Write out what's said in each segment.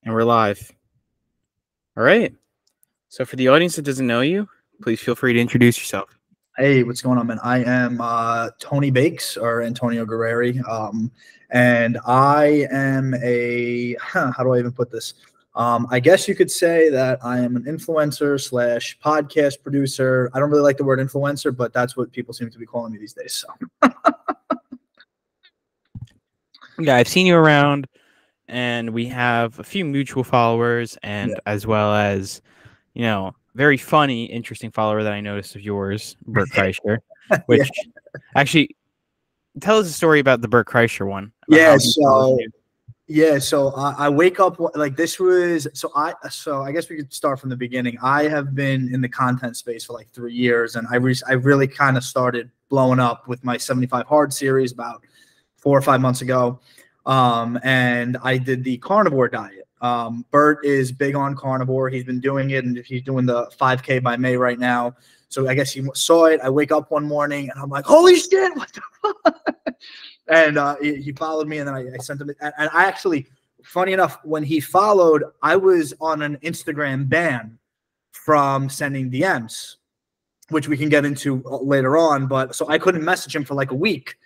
And we're live. All right. So for the audience that doesn't know you, please feel free to introduce yourself. Hey, what's going on, man? I am Tony Bakes or Antonio Guerrieri, and I am how do I even put this? I guess you could say that I am an influencer / podcast producer. I don't really like the word influencer, but that's what people seem to be calling me these days. So. Yeah, I've seen you around, and we have a few mutual followers, and as well as, very funny, interesting follower that I noticed of yours, Bert Kreischer, which actually tell us a story about the Bert Kreischer one. So I wake up like this was so I guess we could start from the beginning. I have been in the content space for like 3 years, and I really kind of started blowing up with my 75 Hard series about 4 or 5 months ago, and I did the Carnivore Diet. Bert is big on carnivore. He's been doing it, and he's doing the 5K by May right now. So I guess he saw it. I wake up one morning, and I'm like, holy shit, what the fuck? And he followed me, and then I sent him. And I actually, funny enough, when he followed, I was on an Instagram ban from sending DMs, which we can get into later on. But so I couldn't message him for like a week.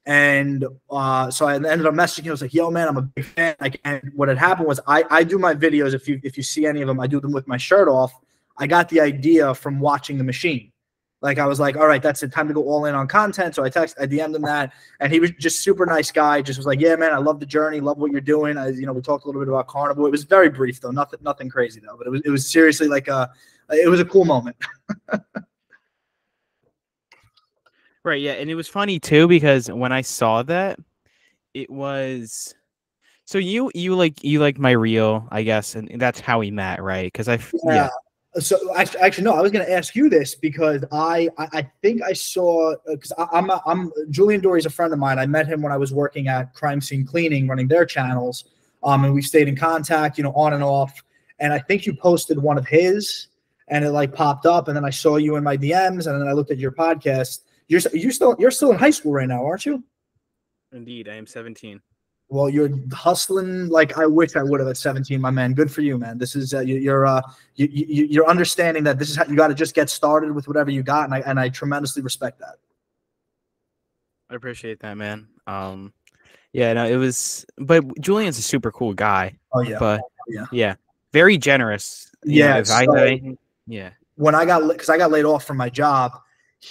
And so I ended up messaging him. I was like, yo, man, I'm a big fan. And what had happened was I do my videos. If you see any of them, I do them with my shirt off. I got the idea from watching The Machine. Like, I was like, all right, that's it, time to go all in on content. So I DM'd him that, and he was just super nice guy. Just was like, yeah, man, I love the journey, love what you're doing. We talked a little bit about carnivore. It was very brief though, nothing crazy though. But it was seriously like it was a cool moment. Right, yeah, and it was funny too because when I saw that, it was so you like my reel, I guess, and that's how we met, right? Because yeah. So actually, no. I was going to ask you this because I think I saw because I'm Julian Dory's a friend of mine. I met him when I was working at Crime Scene Cleaning, running their channels, and we stayed in contact, on and off. And I think you posted one of his, and it like popped up, and then I saw you in my DMs, and then I looked at your podcast. You're still in high school right now, aren't you? Indeed, I am 17. Well, you're hustling like I wish I would have at 17, my man. Good for you, man. This is you're understanding that this is how you got to just get started with whatever you got, and I tremendously respect that. I appreciate that, man. Yeah, no, it was, but Julian's a super cool guy. Oh yeah, but yeah, very generous. Yeah, When I got laid off from my job,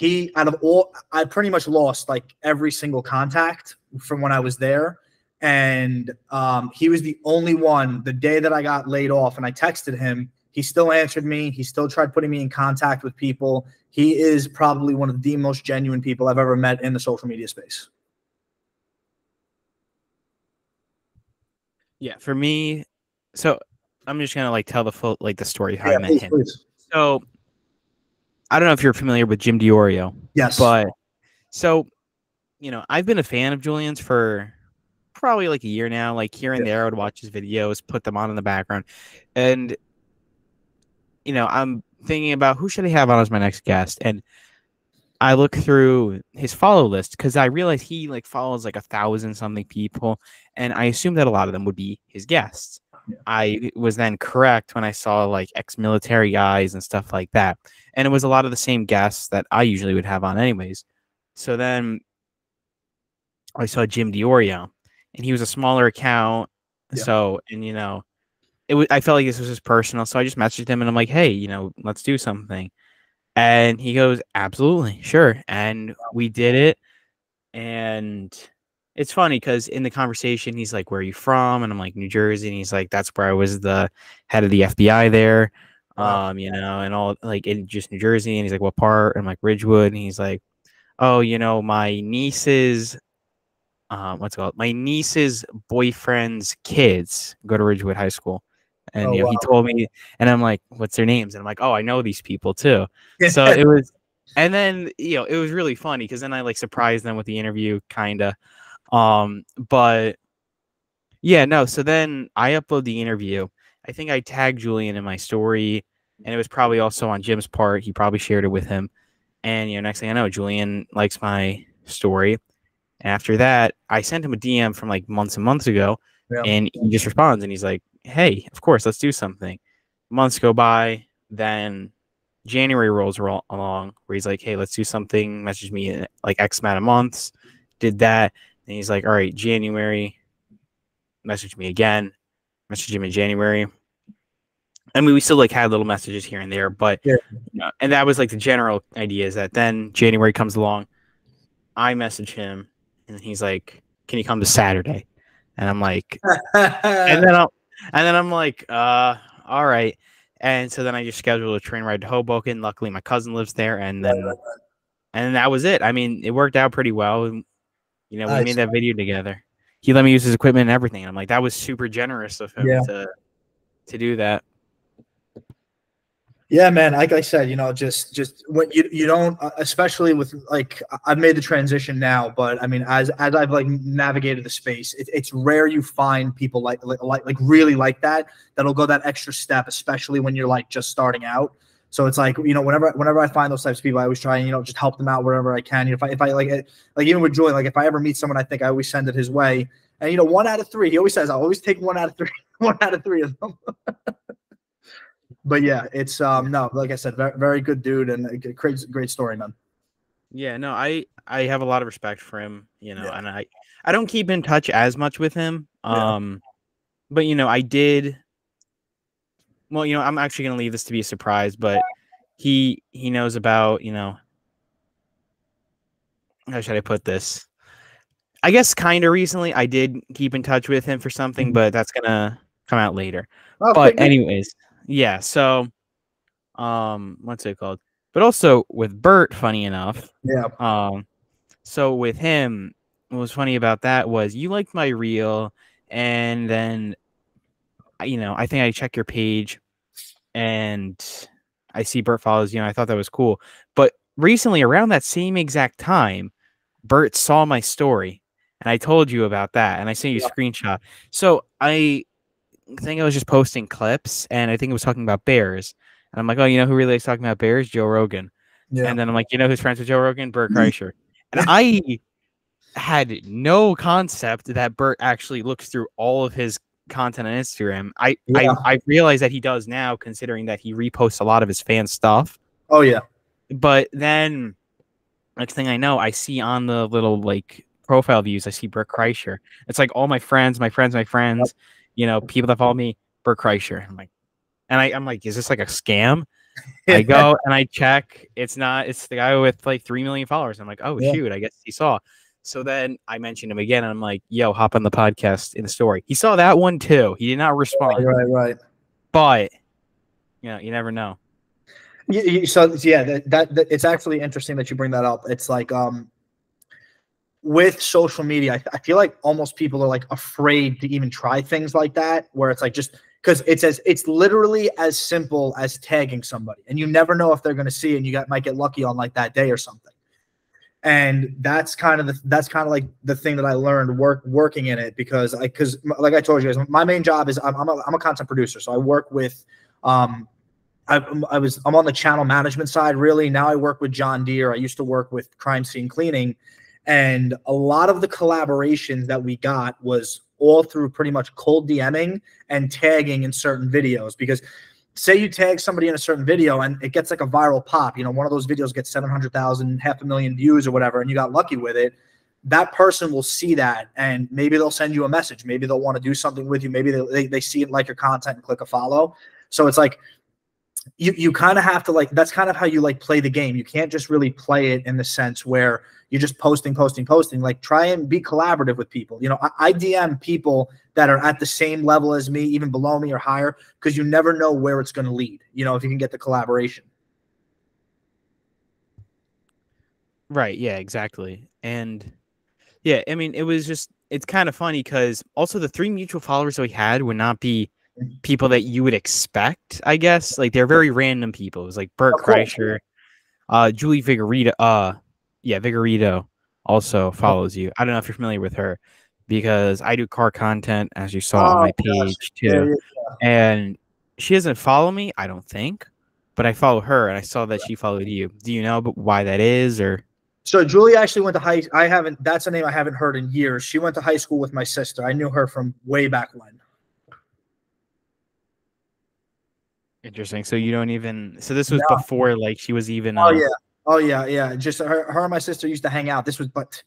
I pretty much lost like every single contact from when I was there. And he was the only one the day that I got laid off, and I texted him. He still answered me. He still tried putting me in contact with people. He is probably one of the most genuine people I've ever met in the social media space. Yeah, for me, so I'm just gonna like tell the story how I met him. Please. So I don't know if you're familiar with Jim DiOrio. Yes. But so, I've been a fan of Julian's for probably like a year now. Like here and there, I would watch his videos, put them on in the background. And, I'm thinking about who should I have on as my next guest. And I look through his follow list because I realize he like follows like 1,000-something people. And I assume that a lot of them would be his guests. Yeah. I was then correct when I saw like ex-military guys and stuff like that. And it was a lot of the same guests that I usually would have on anyways. So then I saw Jim DiOrio, and he was a smaller account. Yeah. So, and I felt like this was his personal. So I just messaged him and I'm like, hey, let's do something. And he goes, absolutely, sure. And we did it. And it's funny because in the conversation, he's like, where are you from? And I'm like, New Jersey. And he's like, that's where I was the head of the FBI there. And all like in just New Jersey. And he's like, what part? And I'm like, Ridgewood. And he's like, oh, my niece's, what's it called? My niece's boyfriend's kids go to Ridgewood High School. And, he told me, and I'm like, what's their names? And I'm like, oh, I know these people too. So it was, and then, it was really funny because then I like surprised them with the interview kind of. But yeah, no. So then I upload the interview. I think I tagged Julian in my story, and it was probably also on Jim's part. He probably shared it with him. And, next thing I know, Julian likes my story. And after that, I sent him a DM from like months and months ago. Yeah. And he just responds and he's like, hey, of course, let's do something. Months go by, then January rolls along where he's like, hey, let's do something. Message me in like X amount of months. Did that. And he's like, all right, January, message me again. Message him in January. I mean, we still like had little messages here and there, but Yeah. and that was like the general idea is that then January comes along. I message him and he's like, can you come to Saturday? And I'm like, and then I'm like, all right. And so then I just scheduled a train ride to Hoboken. Luckily, my cousin lives there, and then that was it. I mean, it worked out pretty well. And, we made Nice. that video together. He let me use his equipment and everything. And I'm like, that was super generous of him Yeah. to do that. Yeah, man. Like I said, just when you don't, especially with like I've made the transition now, but I mean, as I've like navigated the space, it's rare you find people like really like that'll go that extra step, especially when you're like just starting out. So it's like whenever I find those types of people, I always try and just help them out wherever I can. If I like even with Joy, like if I ever meet someone, I think I always send it his way. And 1 out of 3, he always says I'll always take 1 out of 3, 1 out of 3 of them. But yeah, it's no, like I said, very, very good dude and a great story, man. Yeah, no, I have a lot of respect for him, Yeah. and I don't keep in touch as much with him. Yeah. But I did. Well, I'm actually gonna leave this to be a surprise, but he knows about, how should I put this? I guess kind of recently I did keep in touch with him for something, but that's gonna come out later. Okay, But good. anyways, yeah, so what's it called? But also with Bert, funny enough, Yeah. so with him, what was funny about that was you liked my reel, and then I think I check your page and I see Bert follows you, and I thought that was cool. But recently, around that same exact time, Bert saw my story, and I told you about that, and I sent you a screenshot. So I think I was just posting clips, and I think it was talking about bears. And I'm like, oh, who really likes talking about bears? Joe Rogan. Yeah. And then I'm like, who's friends with Joe Rogan? Bert Kreischer. And I had no concept that Bert actually looks through all of his content on Instagram. I realize that he does now, considering that he reposts a lot of his fan stuff. Oh yeah. But then next thing I know, I see on the little like profile views, I see Bert Kreischer. It's like all my friends, people that follow me, Bert Kreischer. I'm like, is this like a scam? I go and I check. It's not. It's the guy with like 3 million followers. I'm like, oh shoot, I guess he saw. So then I mentioned him again, and I'm like, yo, hop on the podcast in the story. He saw that one too. He did not respond. Right. But you never know. So yeah, that it's actually interesting that you bring that up. It's like with social media, I feel like almost people are like afraid to even try things like that, where it's like just because it's literally as simple as tagging somebody, and you never know if they're going to see it, and might get lucky on like that day or something. And that's kind of like the thing that I learned working in it, because like I told you guys, my main job is I'm a content producer, so I work with I'm on the channel management side really. Now I work with John Deere. I used to work with Crime Scene Cleaning, and a lot of the collaborations that we got was all through pretty much cold DMing and tagging in certain videos. Because say you tag somebody in a certain video and it gets like a viral pop, one of those videos gets 700,000, 500,000 views or whatever, and you got lucky with it, that person will see that and maybe they'll send you a message. Maybe they'll want to do something with you. Maybe they see it, like your content, and click a follow. So it's like, you kind of have to like, that's kind of how you like play the game. You can't just really play it in the sense where you're just posting. Like, try and be collaborative with people. I DM people that are at the same level as me, even below me or higher, because you never know where it's going to lead, if you can get the collaboration. Right. Yeah, exactly. And yeah, I mean, it's kind of funny because also the 3 mutual followers that we had would not be people that you would expect, I guess. Like, they're very random people. It was like Bert Kreischer, Julie Vigorito. Vigorito also follows you. I don't know if you're familiar with her, because I do car content, as you saw on my page too. Yeah. And she doesn't follow me, I don't think, but I follow her, and I saw that she followed you. Do you know why that is, or? So Julie actually went to high. I haven't. That's a name I haven't heard in years. She went to high school with my sister. I knew her from way back when. Interesting. So you don't even. So this was No. before like she was even. Oh yeah. Oh yeah. Yeah. Just her and my sister used to hang out. This was, but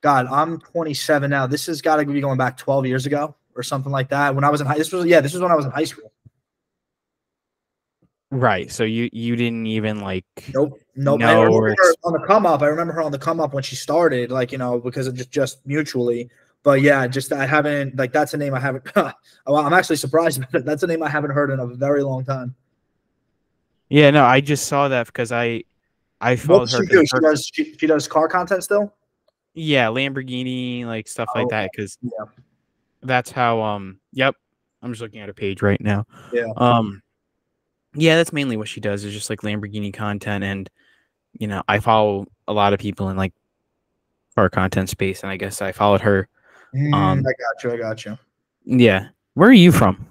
God, I'm 27 now. This has got to be going back 12 years ago or something like that. When I was in high. This was when I was in high school. Right. So you didn't even like Nope. Nope. I know remember or her on the come up. I remember her on the come up when she started, like, because of just mutually. But yeah, just I haven't, like, that's a name I haven't. Well, I'm actually surprised about it. That's a name I haven't heard in a very long time. yeah, no, I just saw that because I What followed does her she do? because She does car content still? yeah, Lamborghini, like stuff like Oh, that, because yeah. that's how yep. I'm just looking at her page right now. Yeah. Yeah, that's mainly what she does is just like Lamborghini content, and I follow a lot of people in like car content space, and I guess I followed her. I got you. I got you. Yeah. Where are you from?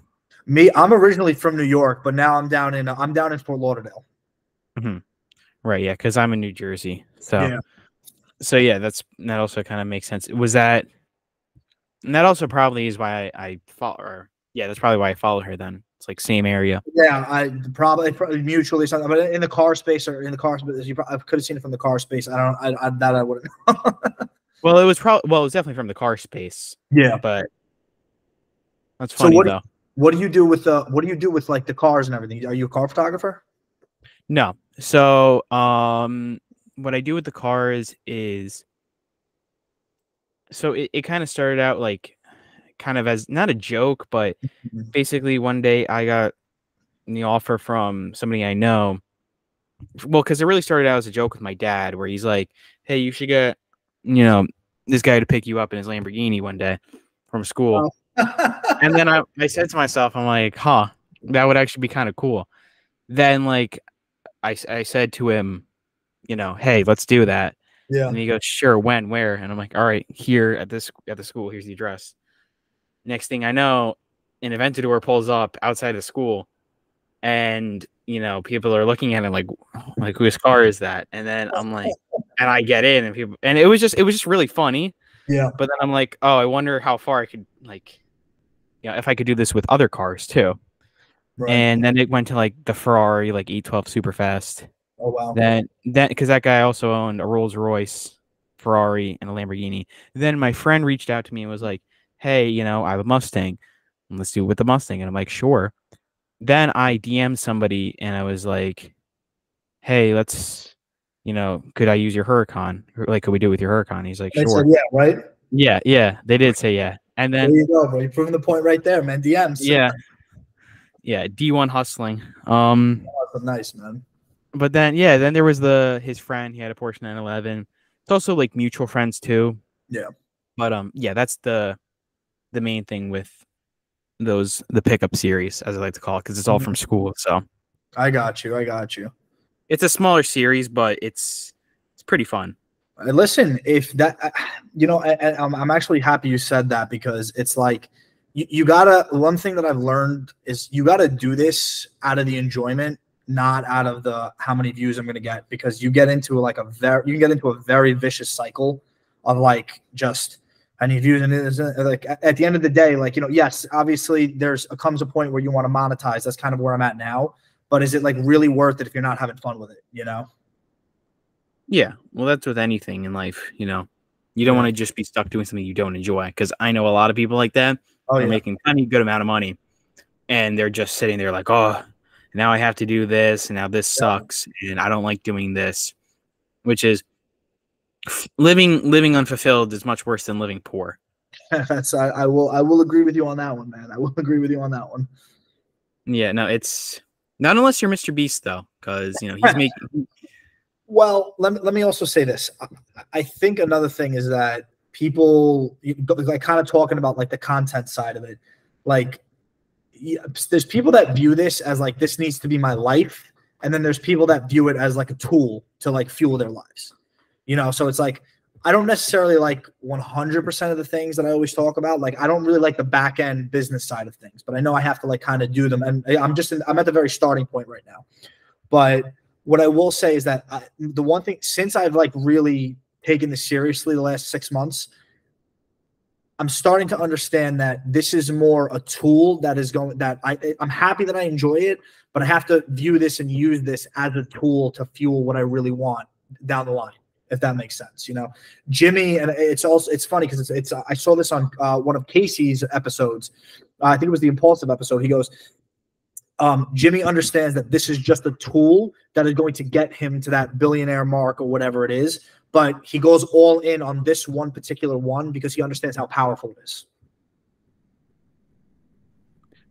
Me, I'm originally from New York, but now I'm down in Fort Lauderdale. Hmm. Right, yeah, because I'm in New Jersey. So Yeah. so yeah, that also kind of makes sense. Was that and that also probably is why I follow her. Yeah, that's probably why I follow her then. It's like same area. Yeah, I probably mutually something, but in the car space or in the car space, I could have seen it from the car space. I wouldn't. Well, it was probably it was definitely from the car space, Yeah. but that's So funny though. what do you do with like the cars and everything? Are you a car photographer? No. So, what I do with the cars is so it kind of started out like kind of as not a joke, but Mhm. basically one day I got the offer from somebody I know. Well, because it really started out as a joke with my dad, where he's like, "Hey, you should get, you know, this guy to pick you up in his Lamborghini one day from school." Oh. And then I said to myself, I'm like, "Huh, that would actually be kind of cool." Then like I said to him, "Hey, let's do that." Yeah. And he goes, "Sure, when, where?" And I'm like, "All right, here at the school. Here's the address." Next thing I know, an Aventador pulls up outside the school, and people are looking at it like whose car is that? And then I'm like, and I get in, and people, and it was just really funny. Yeah. But then I'm like, oh, I wonder how far I could like, if I could do this with other cars too. Right. And then it went to like the Ferrari, like 812 super fast. Oh wow. Then because that guy also owned a Rolls Royce, Ferrari, and a Lamborghini. Then my friend reached out to me and was like, "Hey, I have a Mustang. Let's do it with the Mustang." And I'm like, "Sure." Then I DM'd somebody and I was like, "Hey, could I use your Huracan? Like, could we do it with your Huracan?" He's like, They said "Sure." yeah, right? Yeah, yeah, they did say yeah. And There then you go, bro. You're proving the point right there, man. DMs. yeah, yeah, D1 hustling. That's nice, man. But then there was his friend. He had a Porsche 911. It's also like mutual friends too. Yeah. But yeah, that's the main thing with the pickup series, as I like to call it, because it's all from school. So I got you. I got you. it's a smaller series, but it's pretty fun. Listen, if that, I'm actually happy you said that because it's like you gotta. One thing that I've learned is you gotta do this out of the enjoyment, not out of the how many views I'm gonna get, because you get into like you can get into a very vicious cycle of like just I need views, and it's like at the end of the day, like yes, obviously comes a point where you want to monetize. That's kind of where I'm at now. But is it like really worth it if you're not having fun with it? Yeah, well, that's with anything in life. You don't Yeah. want to just be stuck doing something you don't enjoy. Because I know a lot of people like that. Oh They're yeah. making a good amount of money, and they're just sitting there like, oh, now I have to do this, and now this sucks, and I don't like doing this, which is living unfulfilled is much worse than living poor. I will agree with you on that one, man. I will agree with you on that one. Yeah, no, it's not unless you're Mr. Beast though, because he's making. Well, let me also say this. I think another thing is that people like kind of talking about like the content side of it. Like, there's people that view this as like this needs to be my life, and then there's people that view it as like a tool to like fuel their lives. So it's like I don't necessarily like 100% of the things that I always talk about. Like I don't really like the back end business side of things, but I know I have to like kind of do them, and I'm at the very starting point right now. But what I will say is that the one thing, since I've like really taken this seriously the last 6 months, I'm starting to understand that this is more a tool that is going, that I'm happy that I enjoy it, but I have to view this and use this as a tool to fuel what I really want down the line, if that makes sense. You know, Jimmy, and it's funny because it's I saw this on one of Casey's episodes. I think it was the Impulsive episode. He goes, Jimmy understands that this is just a tool that is going to get him to that billionaire mark or whatever it is. But he goes all in on this one particular one because he understands how powerful it is.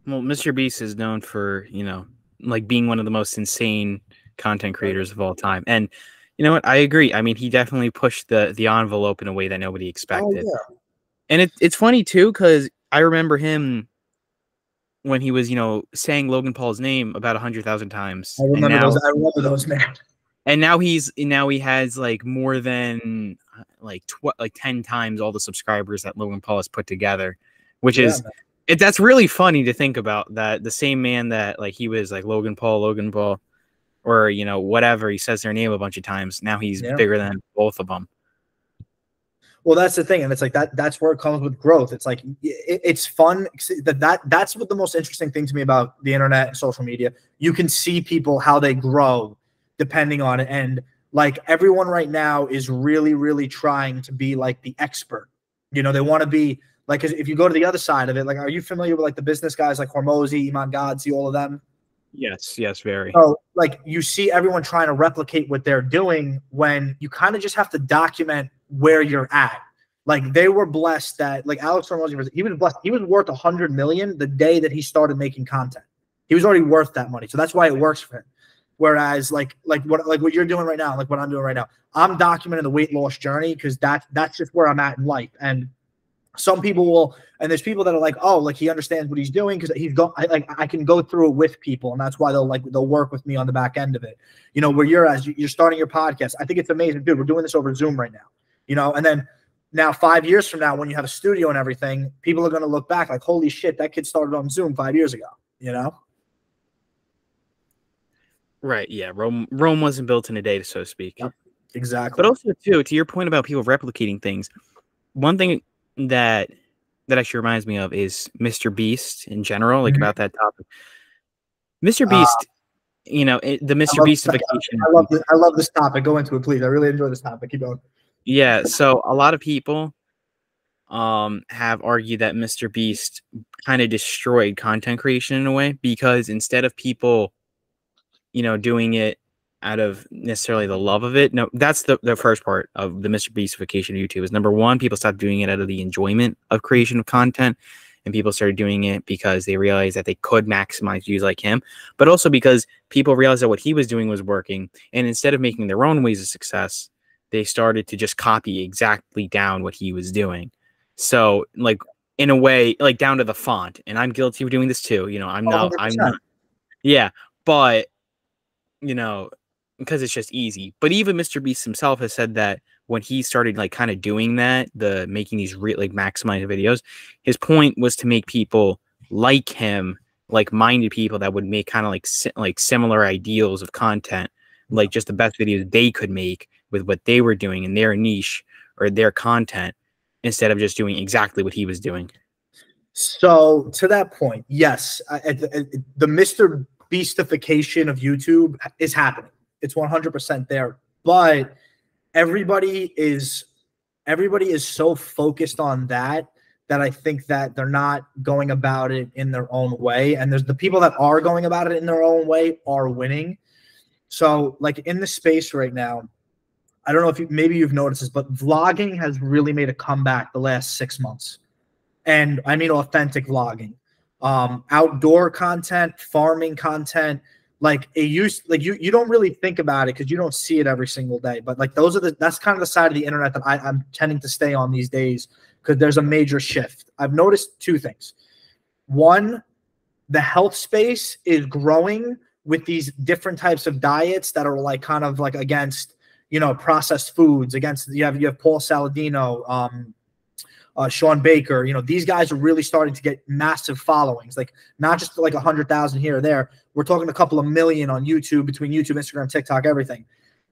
Well, Mr. Beast is known for, you know, like being one of the most insane content creators of all time. And you know what? I agree. I mean, he definitely pushed the envelope in a way that nobody expected. Oh, yeah. And it's funny too, because I remember him when he was, you know, saying Logan Paul's name about 100,000 times. I remember those, man. And now he has like more than like 10 times all the subscribers that Logan Paul has put together, which is that's really funny to think about, that the same man that like he was like Logan Paul, or you know, whatever, he says their name a bunch of times. Now he's bigger than both of them. Well, that's the thing, and it's like that's where it comes with growth. It's like it's fun. That's what the most interesting thing to me about the internet and social media. You can see people how they grow depending on it, and like everyone right now is really, really trying to be like the expert. You know, they want to be like, if you go to the other side of it, like, are you familiar with like the business guys like Hormozy, Iman Gadzhi, all of them? Yes, very. So like you see everyone trying to replicate what they're doing when you kind of just have to document where you're at. Like they were blessed that like Alex Hormozy, he was blessed. He was worth 100 million the day that he started making content. He was already worth that money. So that's why it works for him. Whereas like what you're doing right now, like what I'm doing right now, I'm documenting the weight loss journey because that's just where I'm at in life. And some people will, and there's people that are like, oh, like he understands what he's doing because I can go through it with people, and that's why they'll work with me on the back end of it. You know, where you're starting your podcast. I think it's amazing, dude. We're doing this over Zoom right now. You know, and then now 5 years from now, when you have a studio and everything, people are going to look back like, holy shit, that kid started on Zoom 5 years ago. You know. Right. Yeah. Rome wasn't built in a day, so to speak. Yep, exactly. But also, too, to your point about people replicating things, one thing that actually reminds me of is Mr. Beast in general, like about that topic. Mr. Beast, you know, the Mr. Beastification. I love this topic. Go into it, please. I really enjoy this topic. Keep going. Yeah. So a lot of people have argued that Mr. Beast kind of destroyed content creation in a way, because instead of people, you know, doing it out of necessarily the love of it. No, that's the first part of the Mr. Beastification of YouTube is, number one, people stopped doing it out of the enjoyment of creation of content, and people started doing it because they realized that they could maximize views like him, but also because people realized that what he was doing was working, and instead of making their own ways of success, they started to just copy exactly down what he was doing. So like in a way, like down to the font, and I'm guilty of doing this too. You know, I'm not, yeah, but you know, because it's just easy. But even Mr. Beast himself has said that when he started like kind of doing that, making these like maximized videos, his point was to make people like him, like-minded people that would make kind of like similar ideals of content, like just the best videos they could make with what they were doing in their niche or their content, instead of just doing exactly what he was doing. So to that point, yes, the Mr. Beastification of YouTube is happening. It's 100% there, but everybody is so focused on that I think that they're not going about it in their own way. And there's the people that are going about it in their own way are winning. So like in the space right now, I don't know if maybe you've noticed this, but vlogging has really made a comeback the last 6 months. And I mean authentic vlogging. Outdoor content, farming content, like you don't really think about it because you don't see it every single day. But like that's kind of the side of the internet that I'm tending to stay on these days, because there's a major shift. I've noticed two things. One, the health space is growing with these different types of diets that are like kind of like against, you know, processed foods. Against you have Paul Saladino, Sean Baker. You know, these guys are really starting to get massive followings, like not just like 100,000 here or there. We're talking a couple of million on YouTube, between YouTube, Instagram, TikTok, everything.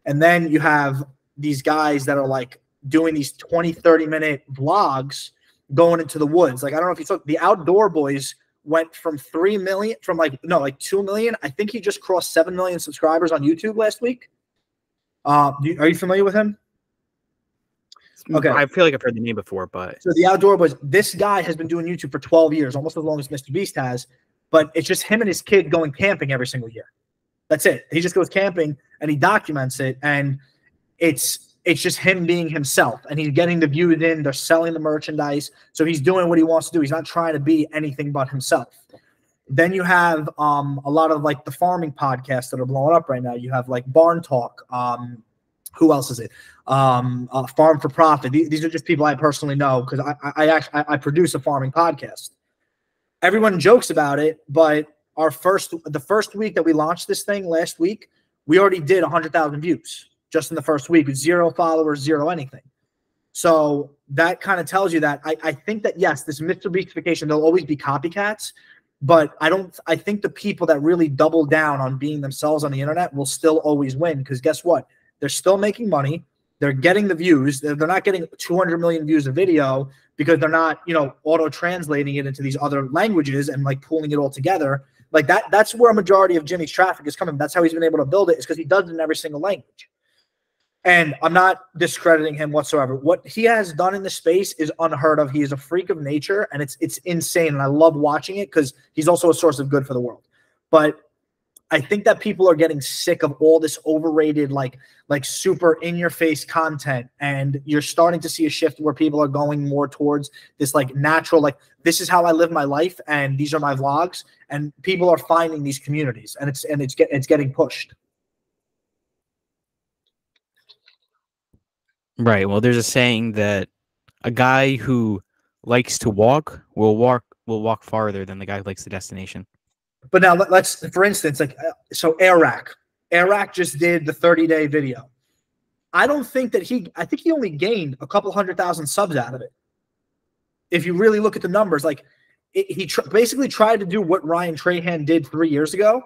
And then you have these guys that are like doing these 20, 30-minute vlogs going into the woods. Like, I don't know if you saw, the Outdoor Boys went from 3 million, from like 2 million. I think he just crossed 7 million subscribers on YouTube last week. Are you familiar with him? Okay. I feel like I've heard the name before, but so the Outdoor Boys, this guy has been doing YouTube for 12 years, almost as long as Mr. Beast has, but it's just him and his kid going camping every single year. That's it. He just goes camping and he documents it, and it's just him being himself, and he's getting the views in. They're selling the merchandise, so he's doing what he wants to do. He's not trying to be anything but himself. Then you have a lot of like the farming podcasts that are blowing up right now. You have like Barn Talk. Who else is it? Farm for Profit. These are just people I personally know because I produce a farming podcast. Everyone jokes about it, but the first week that we launched this thing last week, we already did 100,000 views just in the first week with 0 followers, 0 anything. So that kind of tells you that I think that, yes, this Mr. Beastification, there'll always be copycats, but I think the people that really double down on being themselves on the internet will still always win, because guess what? They're still making money. They're getting the views. They're not getting 200 million views a video because they're not, auto-translating it into these other languages and like pulling it all together. Like that's where a majority of Jimmy's traffic is coming. That's how he's been able to build it, is because he does it in every single language. And I'm not discrediting him whatsoever. What he has done in the space is unheard of. He is a freak of nature, and it's insane. And I love watching it because he's also a source of good for the world. But I think that people are getting sick of all this overrated, like super in-your-face content, and you're starting to see a shift where people are going more towards this like natural, like this is how I live my life, and these are my vlogs, and people are finding these communities, and it's getting pushed. Right. Well, there's a saying that a guy who likes to walk will walk farther than the guy who likes the destination. But now let's, for instance, like, so Eric just did the 30-day video. I think he only gained a couple 100,000 subs out of it. If you really look at the numbers, like he basically tried to do what Ryan Trahan did 3 years ago,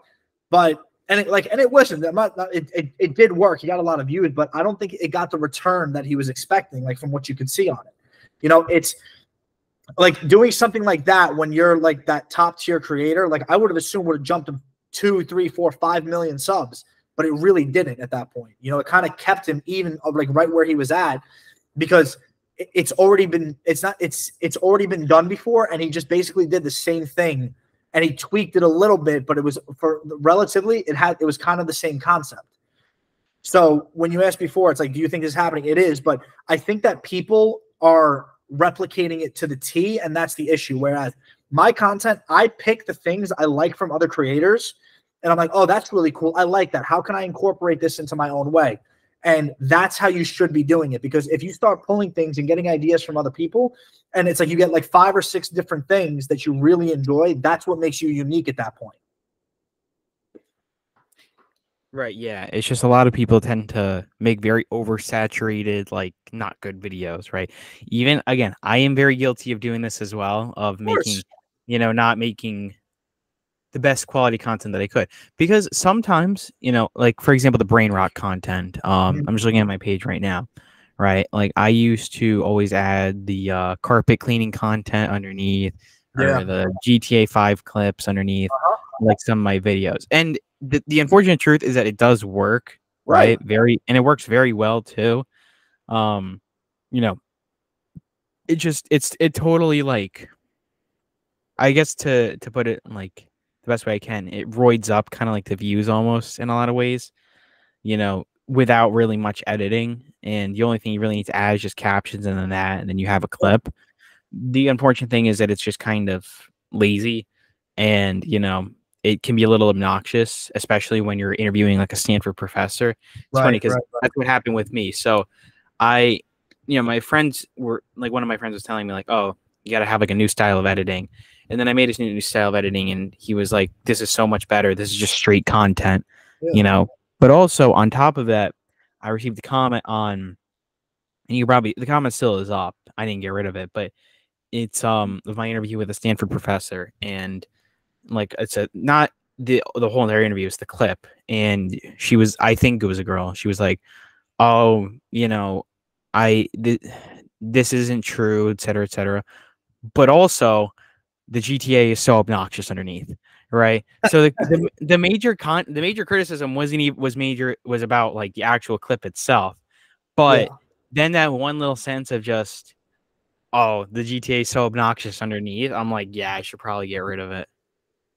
but it wasn't. It did work. He got a lot of views, but I don't think it got the return that he was expecting, like from what you could see on it. It's like doing something like that when you're like that top tier creator. Like I would have assumed would have jumped him 2, 3, 4, 5 million subs, but it really didn't at that point. It kind of kept him even like right where he was at, because it's already been done before, and he just basically did the same thing. And he tweaked it a little bit, but it was it was kind of the same concept. So when you asked before, it's like, do you think this is happening? It is, but I think that people are replicating it to the T, and that's the issue. Whereas my content, I pick the things I like from other creators, and I'm like, oh, that's really cool. I like that. How can I incorporate this into my own way? And that's how you should be doing it, because if you start pulling things and getting ideas from other people, and it's like you get like 5 or 6 different things that you really enjoy, that's what makes you unique at that point. Right, yeah. It's just a lot of people tend to make very oversaturated, like not good videos, right? Even, again, I am very guilty of doing this as well, of making, not making the best quality content that I could. Because sometimes, like for example, the brain rot content, I'm just looking at my page right now, right? Like I used to always add the carpet cleaning content underneath, or the GTA 5 clips underneath, like some of my videos. And the unfortunate truth is that it does work, right? And it works very well too. It totally, like, I guess to put it like the best way I can, it roids up kind of like the views almost in a lot of ways, without really much editing. And the only thing you really need to add is just captions, and then you have a clip. The unfortunate thing is that it's just kind of lazy, and it can be a little obnoxious, especially when you're interviewing like a Stanford professor. It's funny because that's what happened with me. So my friends were like, one of my friends was telling me like, oh, you got to have like a new style of editing. And then I made this new style of editing, and he was like, this is so much better. This is just straight content, But also on top of that, I received a comment on, and the comment still is up. I didn't get rid of it, but it's my interview with a Stanford professor, and like it's a not the whole entire interview, it's the clip, and she was, I think it was a girl. She was like, "Oh, this isn't true, et cetera, et cetera." But also, the GTA is so obnoxious underneath, right? So the major criticism was about like the actual clip itself, but Yeah. then that one little sense of just, oh, the GTA is so obnoxious underneath. I'm like, yeah, I should probably get rid of it.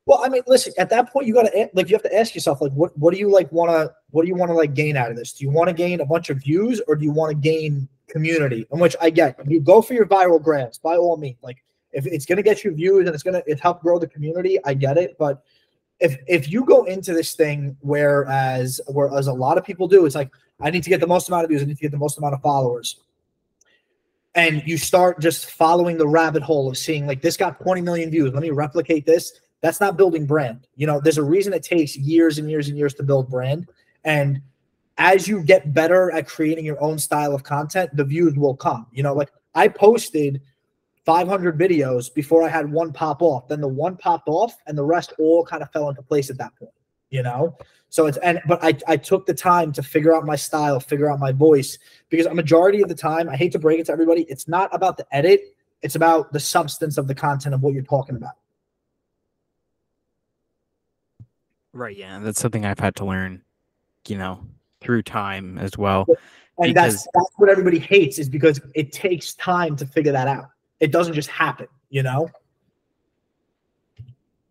Well, I mean, listen. At that point, you got to like you have to ask yourself like, what do you like want to what do you want to like gain out of this? Do you want to gain a bunch of views or do you want to gain community? In which I get you go for your viral grabs by all means. Like if it's gonna get you views and it help grow the community, I get it. But if you go into this thing whereas a lot of people do, it's like I need to get the most amount of views, I need to get the most amount of followers, and you start just following the rabbit hole of seeing like this got 20 million views, let me replicate this. That's not building brand. There's a reason it takes years and years and years to build brand. And as you get better at creating your own style of content, the views will come. Like I posted 500 videos before I had one pop off. Then the one popped off and the rest all kind of fell into place at that point. So but I took the time to figure out my style, figure out my voice, because a majority of the time, I hate to break it to everybody, it's not about the edit. It's about the substance of the content of what you're talking about. Right. Yeah. That's something I've had to learn, through time as well. And Because that's what everybody hates, is because it takes time to figure that out. It doesn't just happen.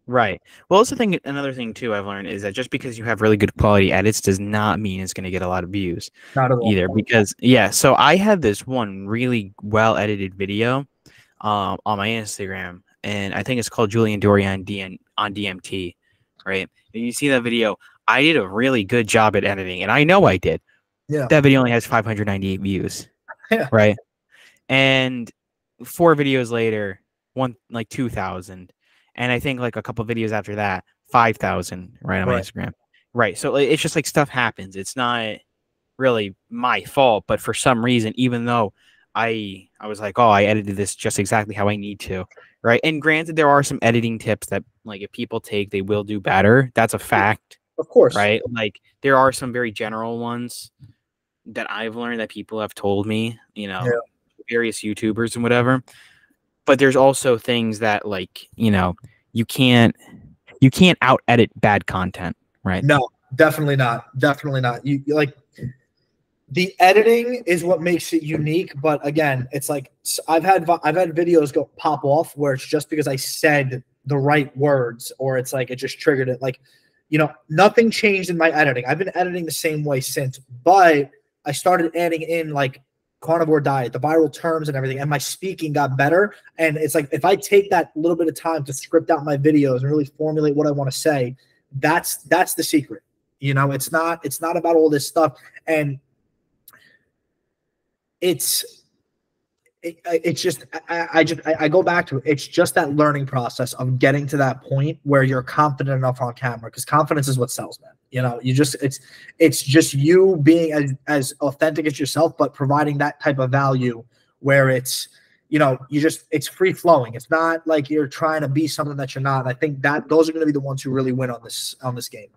Right. Well, also another thing too I've learned is that just because you have really good quality edits does not mean it's going to get a lot of views Not at all. either. Because so I had this one really well edited video on my Instagram, and I think it's called Julian Dorian on DMT, right? And you see that video, I did a really good job at editing, and I know I did. Yeah. That video only has 598 views, Yeah. right? And 4 videos later, 2,000. And I think like a couple videos after that, 5,000, right, on my Instagram. Right. So it's just like stuff happens. It's not really my fault, but for some reason, even though I was like, oh, I edited this just exactly how I need to, right? And granted, there are some editing tips that like if people take, they will do better. That's a fact. Of course. Right? Like there are some very general ones that I've learned that people have told me, various YouTubers and whatever. But there's also things that like, you can't out edit bad content, right? No, definitely not. Definitely not. You like the editing is what makes it unique, but again, it's like I've had videos go pop off where it's just because I said the right words, or it's like it just triggered it. Like, nothing changed in my editing. I've been editing the same way since, but I started adding in like Carnivore Diet, the viral terms and everything, and my speaking got better. And it's like if I take that little bit of time to script out my videos and really formulate what I want to say, that's the secret. It's not about all this stuff. And it's just I go back to it. It's just that learning process of getting to that point where you're confident enough on camera, because confidence is what sells, man. It's just you being as authentic as yourself, but providing that type of value where it's it's free flowing. It's not like you're trying to be something that you're not. And I think that those are going to be the ones who really win on this game.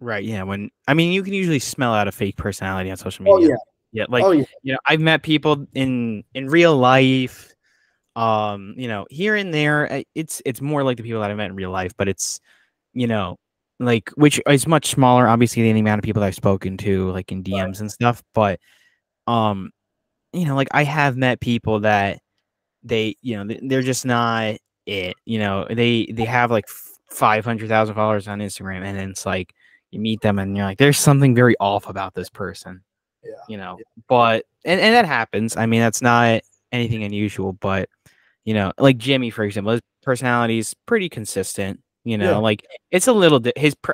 Right. Yeah. You can usually smell out a fake personality on social media. Oh yeah. Yeah, like I've met people in real life, here and there. It's more like the people that I met in real life, but it's like which is much smaller, obviously, than the amount of people that I've spoken to, like in DMs and stuff. But like I have met people that they're just not it. They have like 500,000 followers on Instagram, and then it's like you meet them and you're like, there's something very off about this person. But and that happens. I mean, that's not anything unusual, but like Jimmy, for example, his personality is pretty consistent. Like it's a little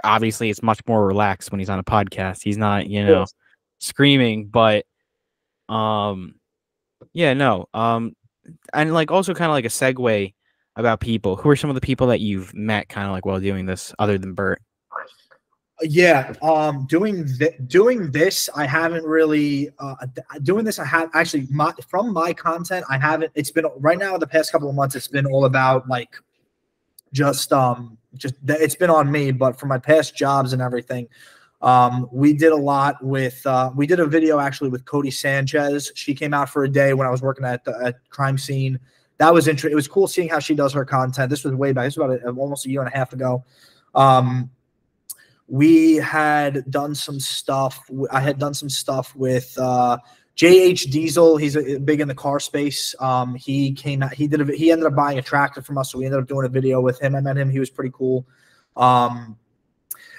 obviously it's much more relaxed when he's on a podcast. He's not, screaming, but and like also kind of like a segue about people. Who are some of the people that you've met kind of like while doing this other than Bert? Yeah, doing this, I haven't really doing this. I have actually from my content, I haven't. It's been right now the past couple of months. It's been all about like just it's been on me. But for my past jobs and everything, we did a lot with we did a video actually with Cody Sanchez. She came out for a day when I was working at the crime scene. That was interesting. It was cool seeing how she does her content. This was way back. This was about almost a year and a half ago. We had done some stuff. I had done some stuff with JH Diesel. He's big in the car space. He came out. He ended up buying a tractor from us, so we ended up doing a video with him. I met him. He was pretty cool.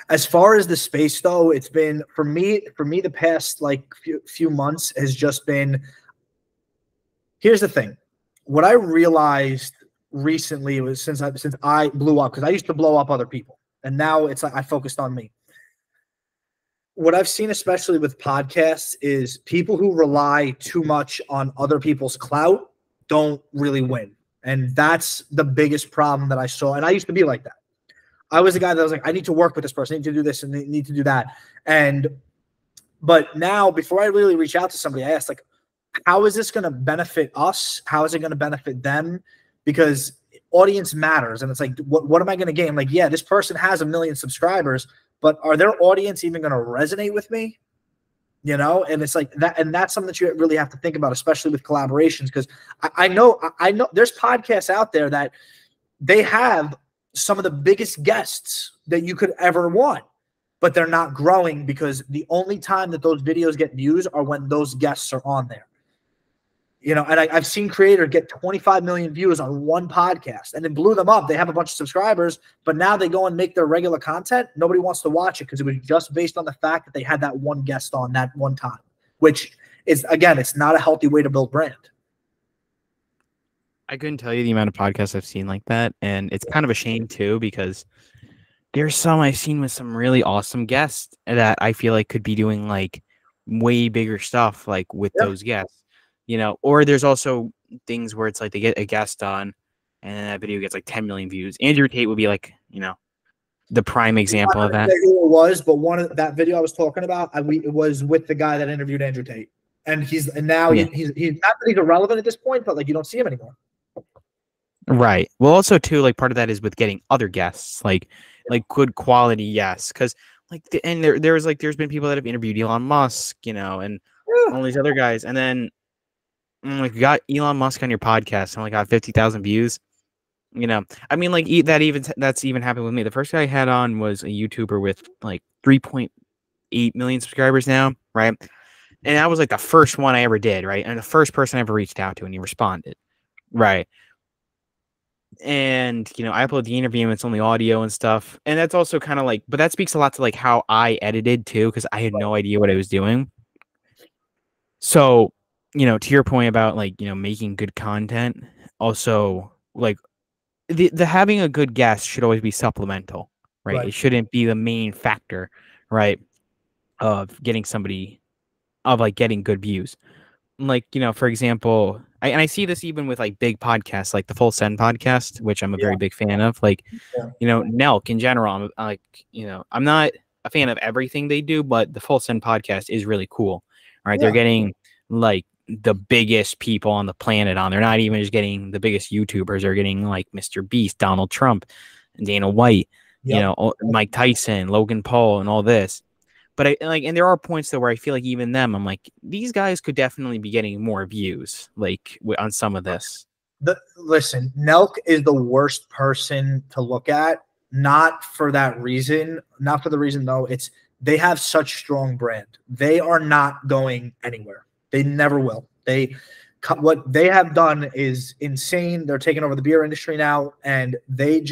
As far as the space though, it's been for me the past like few months has just been. Here's the thing. What I realized recently was since I blew up, because I used to blow up other people. And now it's like I focused on me. What I've seen, especially with podcasts, is people who rely too much on other people's clout don't really win. And that's the biggest problem that I saw. And I used to be like that. I was the guy that was like, I need to work with this person. I need to do this and I need to do that. But now, before I really reach out to somebody, I ask, like, how is this going to benefit us? How is it going to benefit them? Because audience matters. And it's like, what am I going to gain? Like, yeah, this person has 1 million subscribers, but are their audience even going to resonate with me? You know? And it's like that. And that's something that you really have to think about, especially with collaborations. Because I know there's podcasts out there that they have some of the biggest guests that you could ever want, but they're not growing because the only time that those videos get views are when those guests are on there. You know, and I've seen creators get 25 million views on one podcast and then blew them up. They have a bunch of subscribers, but now they go and make their regular content. Nobody wants to watch it because it was just based on the fact that they had that one guest on that one time, which is, again, it's not a healthy way to build brand. I couldn't tell you the amount of podcasts I've seen like that. And it's kind of a shame too, because there's some I've seen with some really awesome guests that I feel like could be doing like way bigger stuff, like with those guests. You know, or there's also things where it's like they get a guest on and then that video gets like 10 million views. Andrew Tate would be like, you know, the prime example of that. Who it was, but one of that video I was talking about, it was with the guy that interviewed Andrew Tate. And now he's not that he's irrelevant at this point, but like you don't see him anymore. Right. Well, also too, like part of that is with getting other guests, like good quality, yes. Because like there's been people that have interviewed Elon Musk, you know, and all these other guys, and then like you got Elon Musk on your podcast and only got 50,000 views. You know, I mean, like that's even happened with me. The first guy I had on was a YouTuber with like 3.8 million subscribers now, right? And that was like the first one I ever did, right? And the first person I ever reached out to, and he responded, right? And you know, I upload the interview and it's only audio and stuff, and that's also kind of like, but that speaks a lot to like how I edited too, because I had no idea what I was doing. So, you know, to your point about like, you know, making good content, also like the having a good guest should always be supplemental, right? It shouldn't be the main factor, right, of getting somebody, of like getting good views. Like, you know, for example, I see this even with like big podcasts, like the Full Send podcast, which I'm a very big fan of. Like, you know, Nelk in general, I'm like, you know, I'm not a fan of everything they do, but the Full Send podcast is really cool. All right, they're getting like the biggest people on the planet on. They're not even just getting the biggest YouTubers. They're getting like Mr. Beast, Donald Trump, Dana White, you know, Mike Tyson, Logan Paul, and all this. But I like, and there are points though where I feel like even them, I'm like, these guys could definitely be getting more views, like on some of this. Listen, Nelk is the worst person to look at. Not for that reason. Not for the reason though. They have such strong brand. They are not going anywhere. They never will. What they have done is insane. They're taking over the beer industry now, and they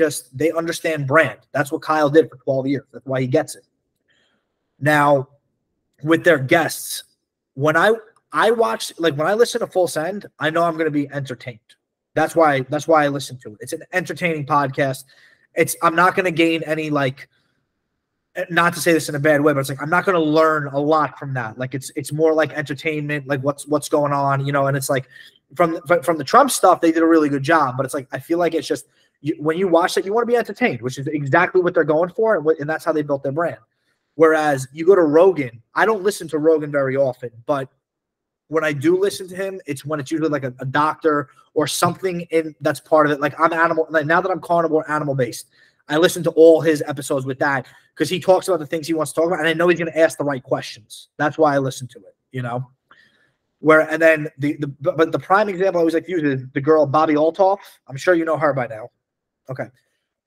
understand brand. That's what Kyle did for 12 years. That's why he gets it. Now, with their guests, when I watch, like when I listen to Full Send, I know I'm going to be entertained. That's why I listen to it. It's an entertaining podcast. I'm not going to gain any like, not to say this in a bad way, but it's like I'm not going to learn a lot from that. Like it's more like entertainment, like what's going on, you know. And it's like from the Trump stuff, they did a really good job. But it's like I feel like it's just when you watch it, you want to be entertained, which is exactly what they're going for, and that's how they built their brand. Whereas you go to Rogan, I don't listen to Rogan very often, but when I do listen to him, it's when it's usually like a doctor or something in that's part of it. Like I'm animal, like now that I'm carnivore animal based, I listen to all his episodes with that because he talks about the things he wants to talk about, and I know he's going to ask the right questions. That's why I listen to it, you know. And then but the prime example I always like to use is the girl Bobby Altoff. I'm sure you know her by now. Okay.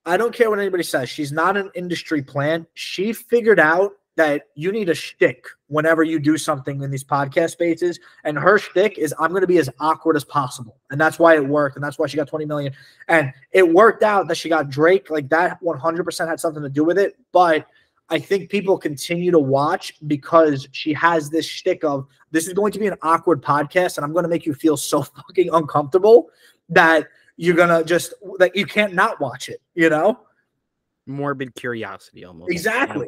I don't care what anybody says. She's not an industry plant. She figured out that you need a shtick whenever you do something in these podcast spaces. And her shtick is I'm going to be as awkward as possible. And that's why it worked. And that's why she got 20 million. And it worked out that she got Drake. Like that 100% had something to do with it. But I think people continue to watch because she has this shtick of this is going to be an awkward podcast. And I'm going to make you feel so fucking uncomfortable that you're going to just like you can't not watch it, you know? Morbid curiosity almost. Exactly.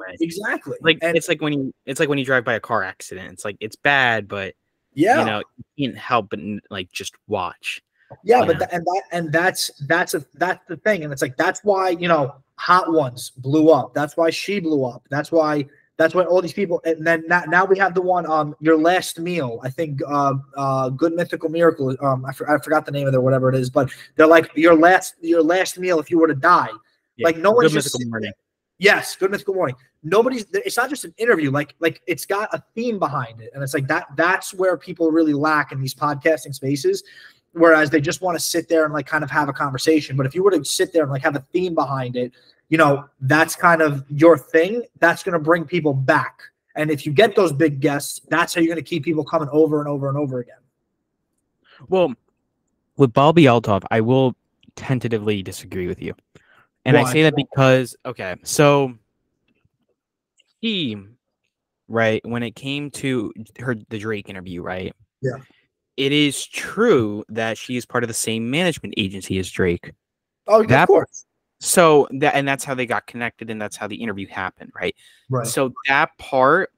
Like and it's like when you drive by a car accident. It's like it's bad, but yeah, you know, you can't help but like just watch. Yeah, but that's the thing, and it's like that's why, you know, Hot Ones blew up. That's why she blew up. That's why all these people. And then now we have the one Your Last Meal. I think Good Mythical Miracle. I forgot the name of it, whatever it is, but they're like your last meal if you were to die. Yeah, like no one's Good just Mythical Morning. Yes, Good Mythical Morning. It's not just an interview. Like it's got a theme behind it, and it's like that's where people really lack in these podcasting spaces. Whereas they just want to sit there and like kind of have a conversation. But if you were to sit there and like have a theme behind it, you know, that's kind of your thing. That's going to bring people back. And if you get those big guests, that's how you're going to keep people coming over and over and over again. Well, with Bobby Altoff, I will tentatively disagree with you. And why? I say that because, okay, so right, when it came to the Drake interview, right? Yeah. It is true that she is part of the same management agency as Drake. Oh, yeah, of course. So that's how they got connected, and that's how the interview happened, right? Right. So that part,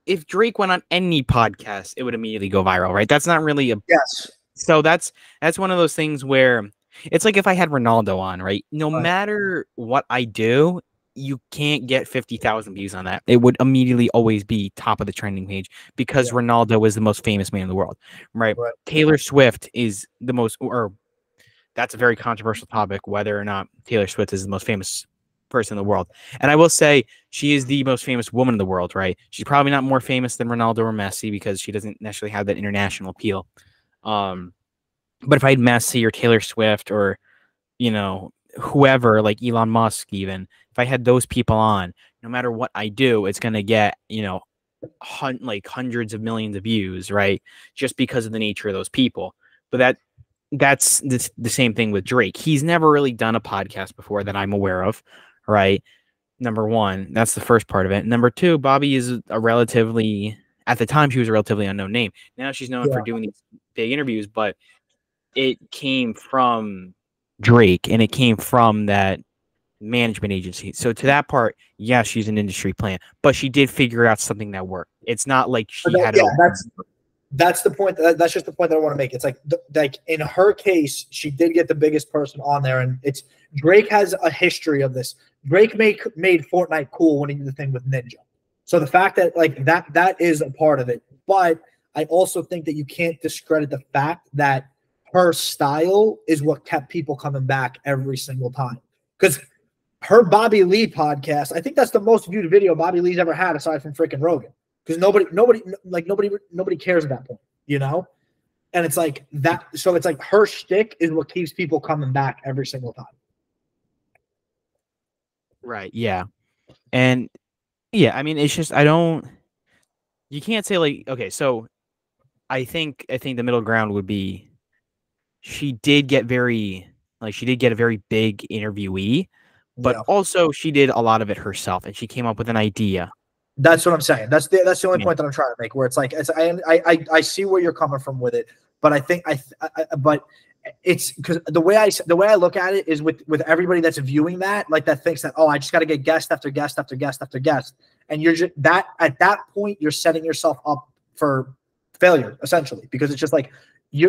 if Drake went on any podcast, it would immediately go viral, right? That's not really a yes. So that's one of those things where it's like if I had Ronaldo on, right? No matter what I do, you can't get 50,000 views on that. It would immediately always be top of the trending page because Ronaldo is the most famous man in the world, right? Taylor Swift is the most, or that's a very controversial topic, whether or not Taylor Swift is the most famous person in the world. And I will say she is the most famous woman in the world, right? She's probably not more famous than Ronaldo or Messi because she doesn't necessarily have that international appeal. But if I had Messi or Taylor Swift or, you know, whoever, like Elon Musk, even if I had those people on, no matter what I do, it's going to get, you know, like hundreds of millions of views, right? Just because of the nature of those people. But that's the same thing with Drake. He's never really done a podcast before that I'm aware of, right? Number one, that's the first part of it. Number two, Bobby is a relatively, at the time, she was a relatively unknown name. Now she's known for doing these big interviews, but it came from Drake and it came from that management agency. So to that part, yeah, she's an industry plant, but she did figure out something that worked. It's not like she had. That's the point. That's just the point that I want to make. It's like in her case, she did get the biggest person on there, and it's Drake has a history of this. Drake made Fortnite cool when he did the thing with Ninja. So the fact that like that is a part of it, but I also think that you can't discredit the fact that her style is what kept people coming back every single time. Because her Bobby Lee podcast, I think that's the most viewed video Bobby Lee's ever had aside from freaking Rogan. Because nobody cares at that point, you know? And it's like that. So it's like her shtick is what keeps people coming back every single time. Right. Yeah. And yeah, I mean, it's just, you can't say like, okay, so I think the middle ground would be she did get a very big interviewee, but also she did a lot of it herself and she came up with an idea. That's what I'm saying. That's the only point that I'm trying to make, where it's like, I see where you're coming from with it, but I think but it's because the way I look at it is with everybody that's viewing that, like that thinks that, oh, I just got to get guest after guest after guest after guest. And you're just at that point, you're setting yourself up for failure essentially, because it's just like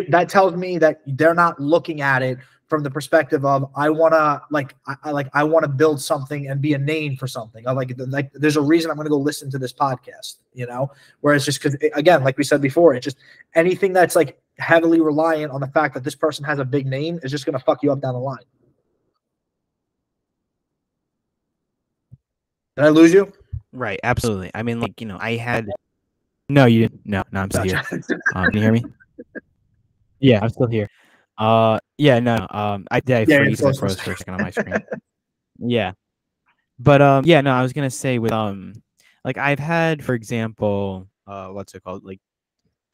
that tells me that they're not looking at it from the perspective of I wanna I wanna build something and be a name for something. I like there's a reason I'm gonna go listen to this podcast, you know. Whereas just because again, like we said before, it's just anything that's like heavily reliant on the fact that this person has a big name is just gonna fuck you up down the line. Did I lose you? Right, absolutely. I mean, like, you know, I had no, you didn't. No, I'm still here. Can you hear me? Yeah, I'm still here. Yeah, no, I freeze and froze for a second on my screen. Yeah, but yeah, no, I was gonna say with like I've had, for example, what's it called? Like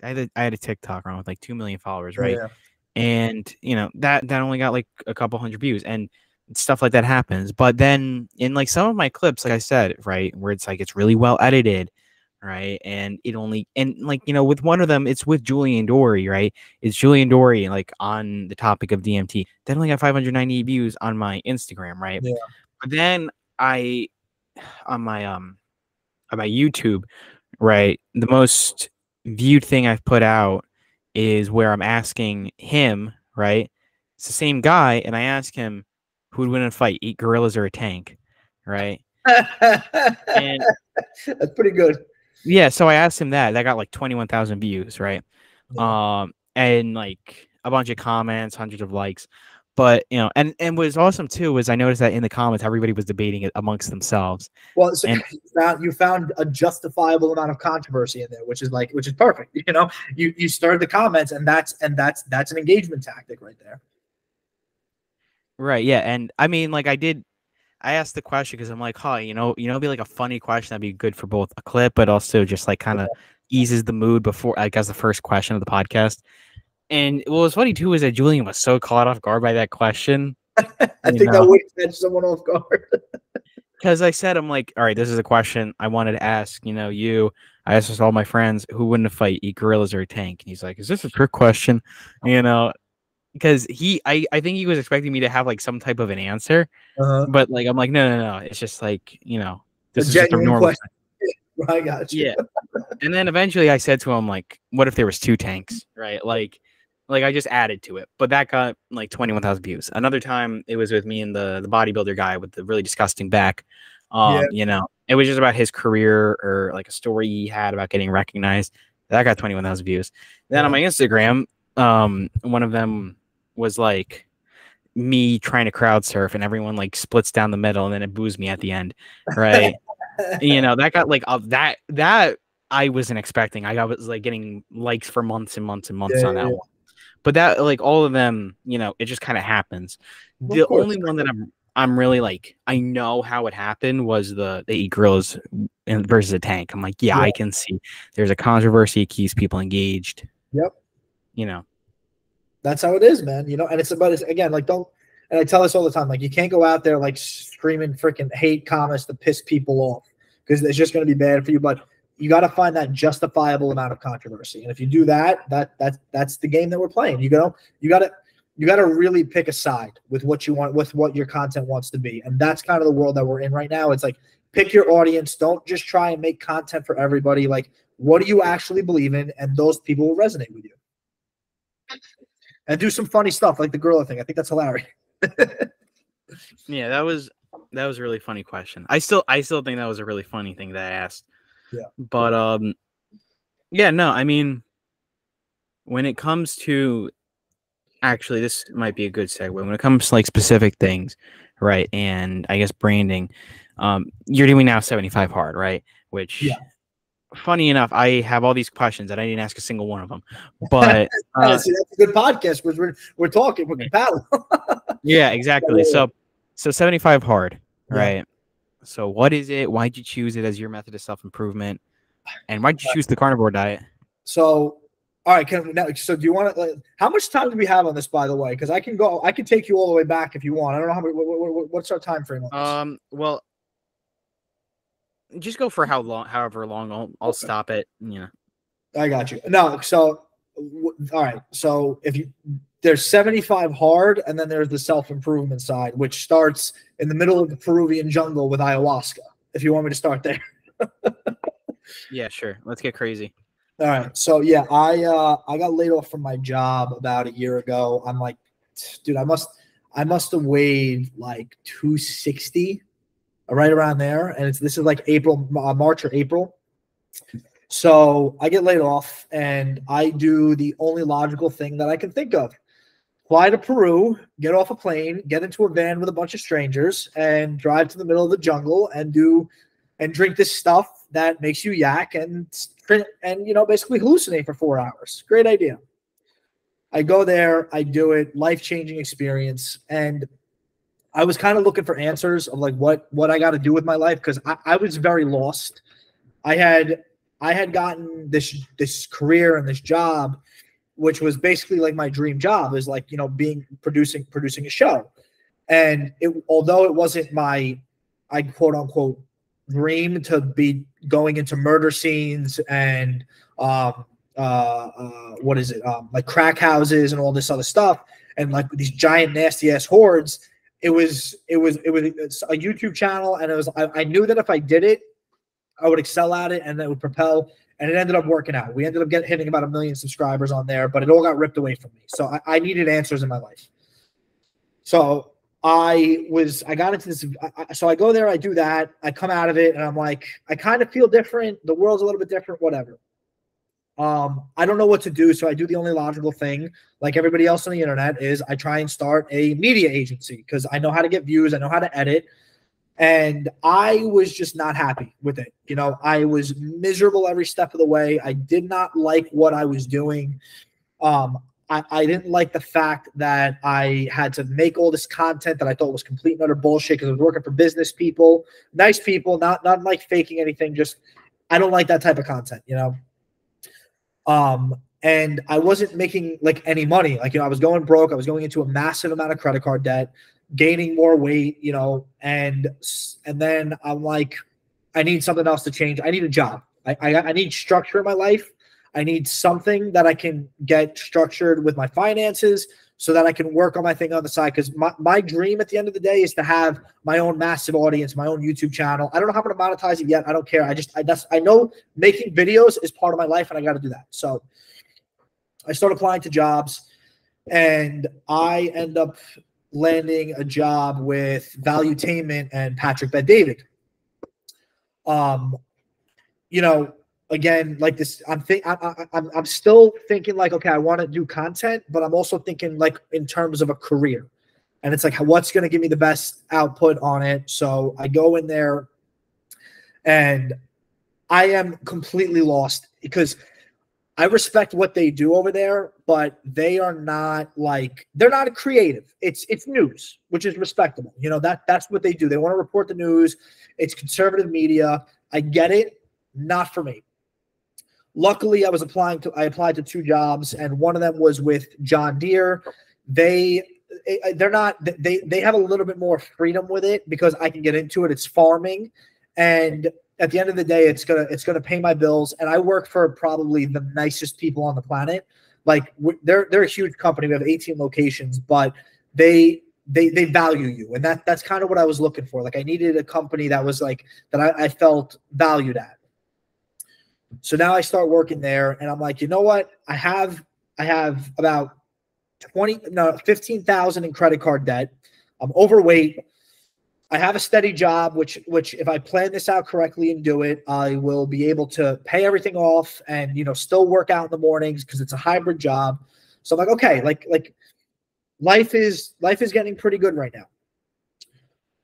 I had a TikTok around with like 2 million followers, right? Yeah. And you know that only got like a couple hundred views, and stuff like that happens. But then in like some of my clips, like I said, right, where it's like it's really well edited, right, and it only and like you know with one of them, it's with Julian Dory, right? It's Julian Dory like on the topic of DMT. That only got 590 views on my Instagram, right? Yeah. But then I on my YouTube, right, the most viewed thing I've put out is where I'm asking him, right? It's the same guy, and I ask him who would win in a fight, eat gorillas or a tank, right? And that's pretty good. yeah, so I asked him that. That got like 21,000 views, right? Yeah. And like a bunch of comments, hundreds of likes. But you know, and what was awesome too was I noticed that in the comments everybody was debating it amongst themselves. Well, so And you found a justifiable amount of controversy in there, which is perfect. You know, you stirred the comments, and that's an engagement tactic right there. right, yeah, and I mean, like I asked the question because I'm like, huh, it'd be like a funny question that'd be good for both a clip, but also just like kind of eases the mood before, like, as the first question of the podcast. And what was funny too is that Julian was so caught off guard by that question. I think that would catch someone off guard. Because I said, I'm like, all right, this is a question I wanted to ask, you. I asked all my friends, who wouldn't a fight, eat gorillas or a tank? And he's like, is this a trick question? Because I think he was expecting me to have like some type of an answer. But like, I'm like, no. It's just like, this is just a normal question. I got you. Yeah. And then eventually I said to him, like, what if there was 2 tanks, right? Like I just added to it, but that got like 21,000 views. Another time it was with me and the bodybuilder guy with the really disgusting back. It was just about his career or like a story he had about getting recognized. That got 21,000 views. Then on my Instagram, one of them was like me trying to crowd surf, and everyone like splits down the middle, and then it boos me at the end, right? That got like that I wasn't expecting. I was like getting likes for months and months and months on that one. But that, like, all of them, it just kind of happens. The only one that I'm really like, I know how it happened was they eat gorillas versus a tank. I'm like, yeah, I can see there's a controversy. It keeps people engaged. Yep. That's how it is, man. And it's about it again. Like, and I tell this all the time. Like, you can't go out there like screaming freaking hate comments to piss people off because it's just going to be bad for you. But you got to find that justifiable amount of controversy, and if you do that, that's the game that we're playing. You got to really pick a side with what you want, with what your content wants to be, and that's kind of the world that we're in right now. It's like, pick your audience. Don't just try and make content for everybody. Like, what do you actually believe in, and those people will resonate with you. And do some funny stuff like the gorilla thing. I think that's hilarious. Yeah, that was a really funny question. I still think that was a really funny thing that I asked. Yeah. But yeah, no, I mean, when it comes to, actually, this might be a good segue. When it comes to like specific things, right? And I guess branding, you're doing now 75 hard, right? Which, funny enough, I have all these questions that I didn't ask a single one of them. But that's a good podcast because we're talking, we're compatible. Yeah, exactly. So 75 hard, right? So what is it? Why'd you choose it as your method of self-improvement? And why'd you choose the carnivore diet? So, all right. So do you want to, how much time do we have on this, by the way? Because I can take you all the way back if you want. I don't know what's our time frame on this? Well, just go for however long. I'll stop it. I got you. No. So, all right. So there's 75 hard, and then there's the self-improvement side, which starts in the middle of the Peruvian jungle with ayahuasca. If you want me to start there. Yeah, sure. Let's get crazy. All right. So yeah, I got laid off from my job about a year ago. I'm like, dude, I must I must have weighed like 260, right around there. And this is like March or April. So I get laid off and I do the only logical thing that I can think of. Fly to Peru, get off a plane, get into a van with a bunch of strangers and drive to the middle of the jungle and drink this stuff that makes you yak and basically hallucinate for 4 hours. Great idea. I go there, I do it, life-changing experience. And I was kind of looking for answers of like what I got to do with my life because I was very lost. I had gotten this career and this job, which was basically like my dream job, is like, producing a show. And although it wasn't my, I quote unquote dream to be going into murder scenes and like crack houses and all this other stuff and like these giant nasty ass hordes, it's a YouTube channel, and I knew that if I did it, I would excel at it and it would propel, and it ended up working out. We ended up hitting about 1 million subscribers on there, but it all got ripped away from me. So I needed answers in my life. So I got into this. So I go there, I do that, I come out of it, and I'm like, I kind of feel different. The world's a little bit different, whatever. I don't know what to do, so I do the only logical thing, like everybody else on the internet, is I try and start a media agency because I know how to get views, I know how to edit, and I was just not happy with it. I was miserable every step of the way. I did not like what I was doing. I didn't like the fact that I had to make all this content that I thought was complete and utter bullshit because I was working for business people, nice people, not like faking anything. Just I don't like that type of content, And I wasn't making like any money. Like, I was going broke. I was going into a massive amount of credit card debt, gaining more weight, and then I'm like, I need something else to change. I need a job. I need structure in my life. I need something that I can get structured with my finances so that I can work on my thing on the side. Because my dream at the end of the day is to have my own massive audience, my own YouTube channel. I don't know how I'm going to monetize it yet. I don't care. I know making videos is part of my life and I got to do that. So I start applying to jobs and I end up landing a job with Valuetainment and Patrick Bet-David. Again, like this, I'm still thinking like, okay, I want to do content, but I'm also thinking like in terms of a career, and it's like, what's going to give me the best output on it? So I go in there, and I am completely lost because I respect what they do over there, but they're not creative. It's news, which is respectable. That's what they do. They want to report the news. It's conservative media. I get it. Not for me. Luckily, I applied to 2 jobs, and one of them was with John Deere. They have a little bit more freedom with it because I can get into it. It's farming, and at the end of the day, it's gonna pay my bills. And I work for probably the nicest people on the planet. Like they're a huge company. We have 18 locations, but they value you, and that's kind of what I was looking for. Like I needed a company that was like that I felt valued at. So now I start working there, and I'm like, you know what? I have about 15,000 in credit card debt. I'm overweight. I have a steady job, which if I plan this out correctly and do it, I will be able to pay everything off and still work out in the mornings because it's a hybrid job. So I'm like, okay, like life is getting pretty good right now.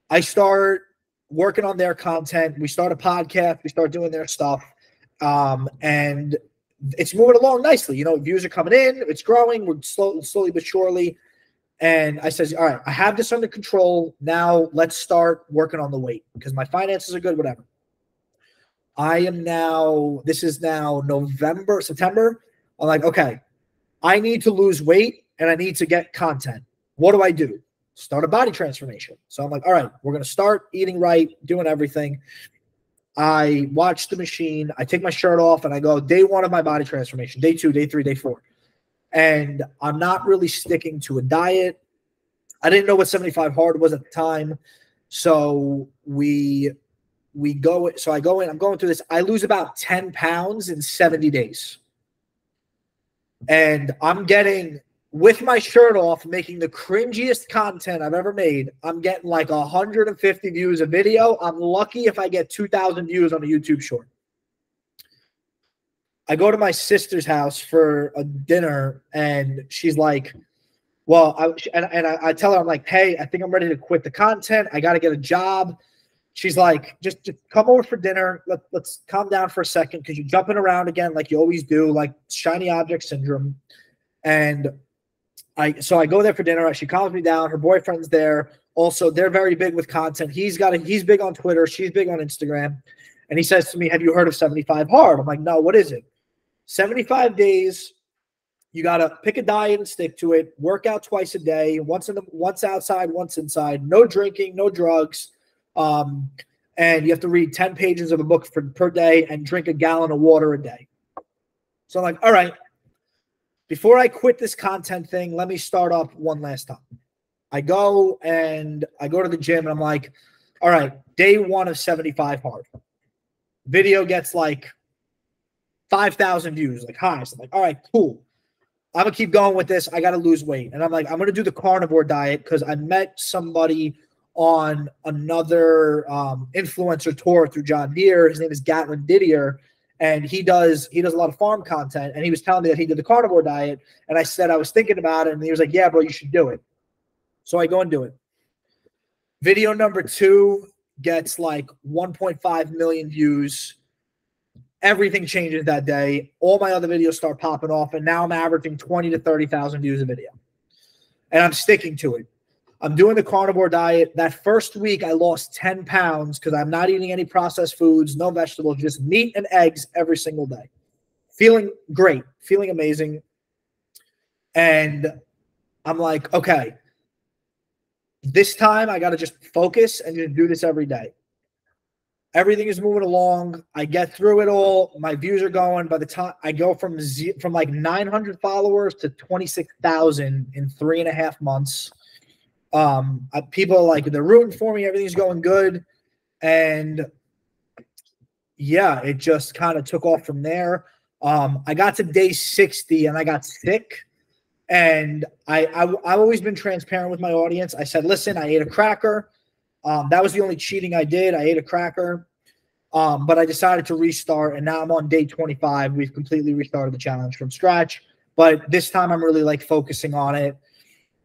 I start working on their content. We start a podcast. We start doing their stuff. And it's moving along nicely. Views are coming in. It's growing. We're slowly but surely. And I says, all right, I have this under control. Now let's start working on the weight because my finances are good, whatever. This is now September. I'm like, okay, I need to lose weight and I need to get content. What do I do? Start a body transformation. So I'm like, all right, we're going to start eating right, doing everything. I watch the machine. I take my shirt off and I go, day 1 of my body transformation, day 2, day 3, day 4. And I'm not really sticking to a diet. I didn't know what 75 hard was at the time. So I go in, I'm going through this. I lose about 10 pounds in 70 days. And I'm getting with my shirt off, making the cringiest content I've ever made. I'm getting like 150 views a video. I'm lucky if I get 2,000 views on a YouTube short. I go to my sister's house for a dinner, and she's like, well, I tell her, I'm like, hey, I think I'm ready to quit the content. I got to get a job. She's like, just come over for dinner. Let's calm down for a second, because you're jumping around again like you always do, like shiny object syndrome. And so I go there for dinner. She calms me down. Her boyfriend's there. Also, they're very big with content. He's big on Twitter. She's big on Instagram. And he says to me, have you heard of 75 Hard? I'm like, no, what is it? 75 days. You got to pick a diet and stick to it. Work out twice a day. Once outside, once inside. No drinking, no drugs. And you have to read 10 pages of a book per day and drink a gallon of water a day. So I'm like, all right. Before I quit this content thing, let me start up one last time. I go to the gym, and I'm like, all right, day 1 of 75 Hard. Video gets like 5,000 views, like highs. I'm like, all right, cool. I'm going to keep going with this. I got to lose weight. And I'm like, I'm going to do the carnivore diet, because I met somebody on another influencer tour through John Deere. His name is Gatlin Didier. And he does a lot of farm content, and he was telling me that he did the carnivore diet. And I said I was thinking about it, and he was like, yeah, bro, you should do it. So I go and do it. Video number 2 gets like 1.5 million views. Everything changes that day. All my other videos start popping off, and now I'm averaging 20 to 30,000 views a video. And I'm sticking to it. I'm doing the carnivore diet. That first week, I lost 10 pounds because I'm not eating any processed foods, no vegetables, just meat and eggs every single day. Feeling great, feeling amazing. And I'm like, okay, this time I got to just focus and just do this every day. Everything is moving along. I get through it all. My views are going. By the time I go from like 900 followers to 26,000 in 3.5 months. People are like, they're rooting for me. Everything's going good. And yeah, it just kind of took off from there. I got to day 60 and I got sick. And I've always been transparent with my audience. I said, listen, I ate a cracker. That was the only cheating I did. I ate a cracker. But I decided to restart, and now I'm on day 25. We've completely restarted the challenge from scratch. But this time I'm really like focusing on it.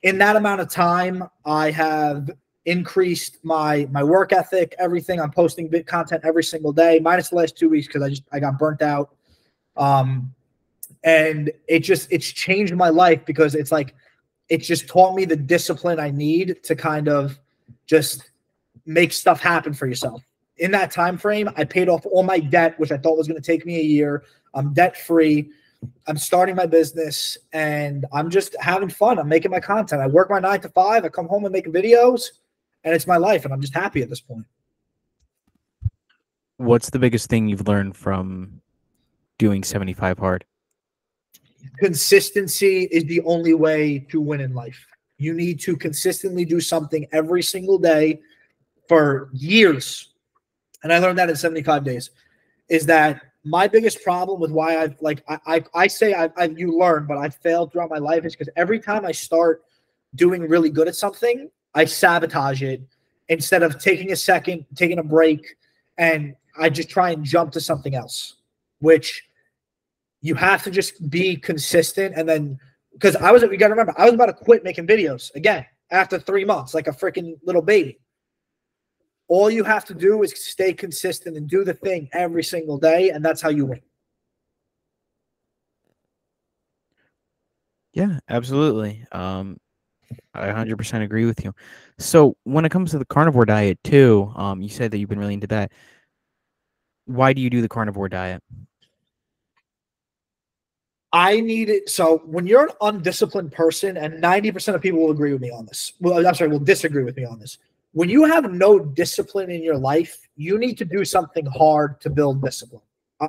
In that amount of time, I have increased my work ethic, everything. I'm posting big content every single day, minus the last 2 weeks because I got burnt out. And it's changed my life, because it's like it just taught me the discipline I need to kind of just make stuff happen for yourself. In that time frame, I paid off all my debt, which I thought was going to take me a year. I'm debt free. I'm starting my business, and I'm just having fun. I'm making my content. I work my 9 to 5. I come home and make videos, and it's my life, and I'm just happy at this point. What's the biggest thing you've learned from doing 75 Hard? Consistency is the only way to win in life. You need to consistently do something every single day for years. And I learned that in 75 days, is that my biggest problem with why I've like, I say you learn, but I've failed throughout my life, is because every time I start doing really good at something, I sabotage it instead of taking a second, taking a break, and I just try and jump to something else, which you have to just be consistent. And then, because you got to remember, I was about to quit making videos again after 3 months, like a freaking little baby. All you have to do is stay consistent and do the thing every single day, and that's how you win. Yeah, absolutely. I 100% agree with you. So when it comes to the carnivore diet too, you said that you've been really into that. Why do you do the carnivore diet? I need it. So when you're an undisciplined person, and 90% of people will agree with me on this. Well, I'm sorry, will disagree with me on this. When you have no discipline in your life, you need to do something hard to build discipline.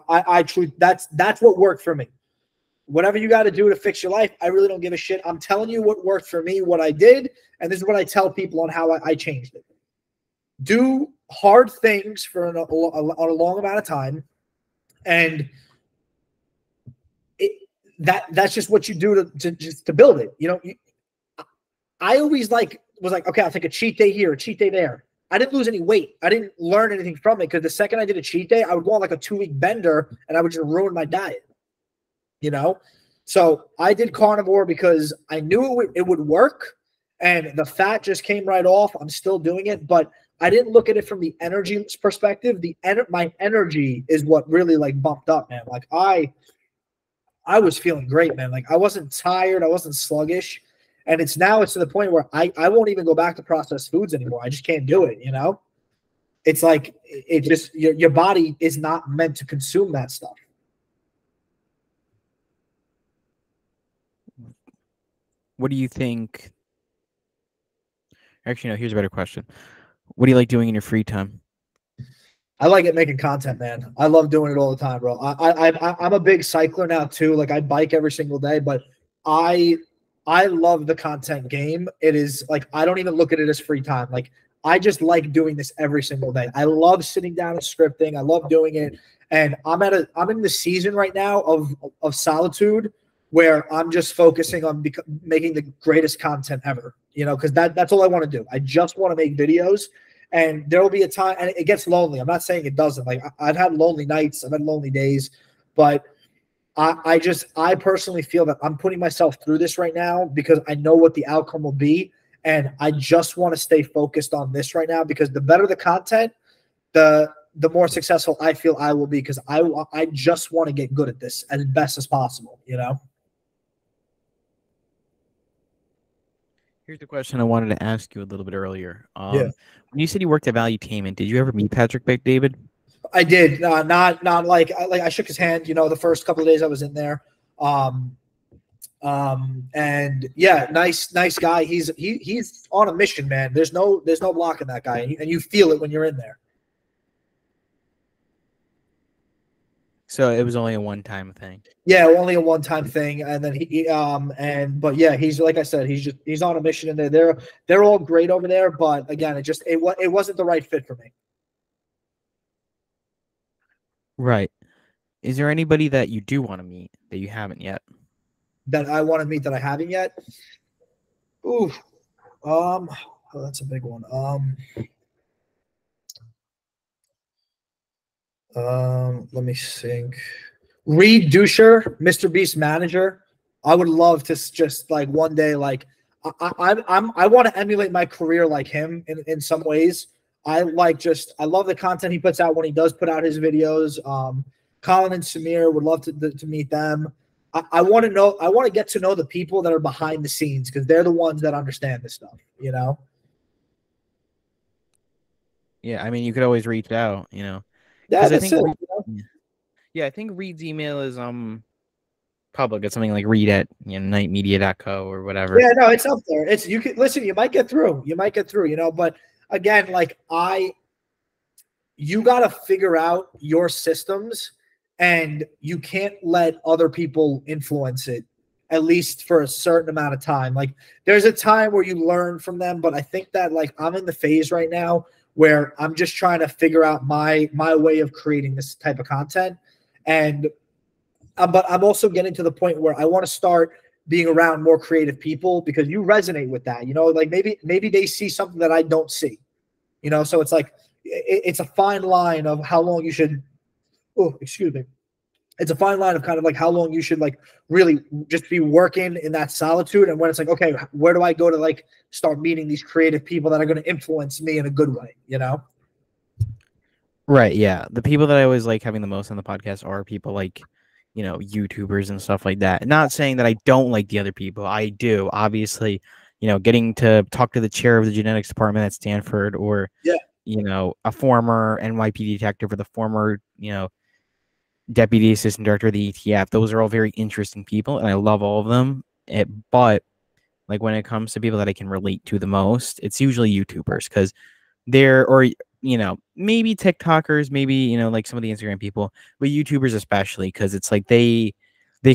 I truly, that's what worked for me. Whatever you got to do to fix your life, I really don't give a shit. I'm telling you what worked for me, what I did, and this is what I tell people on how I changed it. Do hard things for a long amount of time, and that's just what you do to build it. You know, I always was like, okay, I'll take a cheat day here, a cheat day there. I didn't lose any weight. I didn't learn anything from it because the second I did a cheat day, I would go on like a 2-week bender and I would just ruin my diet. You know, so I did carnivore because I knew it would work, and the fat just came right off. I'm still doing it, but I didn't look at it from the energy perspective. My energy is what really like bumped up, man. Like I was feeling great, man. Like I wasn't tired, I wasn't sluggish, and it's to the point where I won't even go back to processed foods anymore. I just can't do it. You know, it's like it just your body is not meant to consume that stuff. What do you think? Actually, no, here's a better question. What do you like doing in your free time? I like it making content, man. I love doing it all the time, bro. I'm a big cycler now too. Like I bike every single day, but I love the content game. It is like I don't even look at it as free time. Like I just like doing this every single day. I love sitting down and scripting. I love doing it. And I'm in the season right now of solitude where I'm just focusing on making the greatest content ever, you know, because that's all I want to do. I just want to make videos, and there will be a time, and it gets lonely. I'm not saying it doesn't. Like I've had lonely nights, I've had lonely days, but I personally feel that I'm putting myself through this right now because I know what the outcome will be, and I just want to stay focused on this right now because the better the content, the more successful I feel I will be because I just want to get good at this as best as possible, you know. Here's the question I wanted to ask you a little bit earlier. Yeah. When you said you worked at Valuetainment, did you ever meet Patrick David? I did. Not like I shook his hand, you know, the first couple of days I was in there. And yeah, nice guy. He's on a mission, man. There's no blocking that guy, and you feel it when you're in there. So it was only a one-time thing. Yeah, only a one-time thing, and then but yeah, he's like I said, he's on a mission in there. They're all great over there, but again, it wasn't the right fit for me. Right. Is there anybody that you do want to meet that you haven't yet? That I want to meet that I haven't yet? Ooh, oh, that's a big one. Let me think. Reed Dusher, Mr. Beast manager. I would love to just like one day, like I want to emulate my career like him in some ways. I love the content he puts out when he does put out his videos. Colin and Samir would love to meet them. I want to get to know the people that are behind the scenes because they're the ones that understand this stuff, you know? Yeah, I mean, you could always reach out, you know. Yeah, I think I think Reed's email is public. It's something like read at nightmedia.co or whatever. Yeah, no, it's up there. You can listen, you might get through, you know, but again, like you got to figure out your systems and you can't let other people influence it, at least for a certain amount of time. Like there's a time where you learn from them, but I think that like I'm in the phase right now where I'm just trying to figure out my way of creating this type of content. And but I'm also getting to the point where I want to start being around more creative people because you resonate with that, you know, like maybe they see something that I don't see, you know? So it's like, it's a fine line of how long you should, it's a fine line of kind of like how long you should like really just be working in that solitude. And when it's like, okay, where do I go to like start meeting these creative people that are going to influence me in a good way, you know? Right. Yeah. The people that I always like having the most on the podcast are people like, you know, YouTubers and stuff like that. Not saying that I don't like the other people. I do. Obviously, you know, getting to talk to the chair of the genetics department at Stanford or, you know, a former NYPD detective or the former, you know, deputy assistant director of the ETF. Those are all very interesting people, and I love all of them. But like when it comes to people that I can relate to the most, it's usually YouTubers because or you know, maybe TikTokers, maybe, you know, like some of the Instagram people, but YouTubers especially because it's like they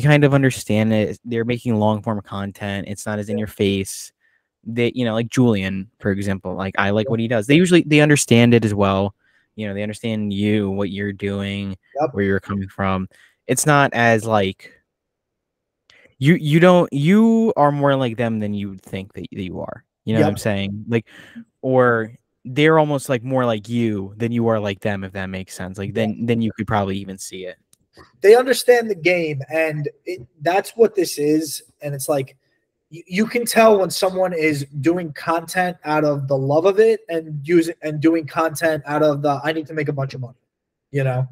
kind of understand it. They're making long form content. It's not as in your face. They, you know, like Julian, for example, like I like what he does. They understand it as well. You know, they understand what you're doing, where you're coming from. It's not as like you are more like them than you would think that you are. You know what I'm Yep. saying? Like, or they're almost like more like you than you are like them, if that makes sense. Like then you could probably even see it. They understand the game, and that's what this is. And it's like you can tell when someone is doing content out of the love of it and doing content out of the I need to make a bunch of money, you know.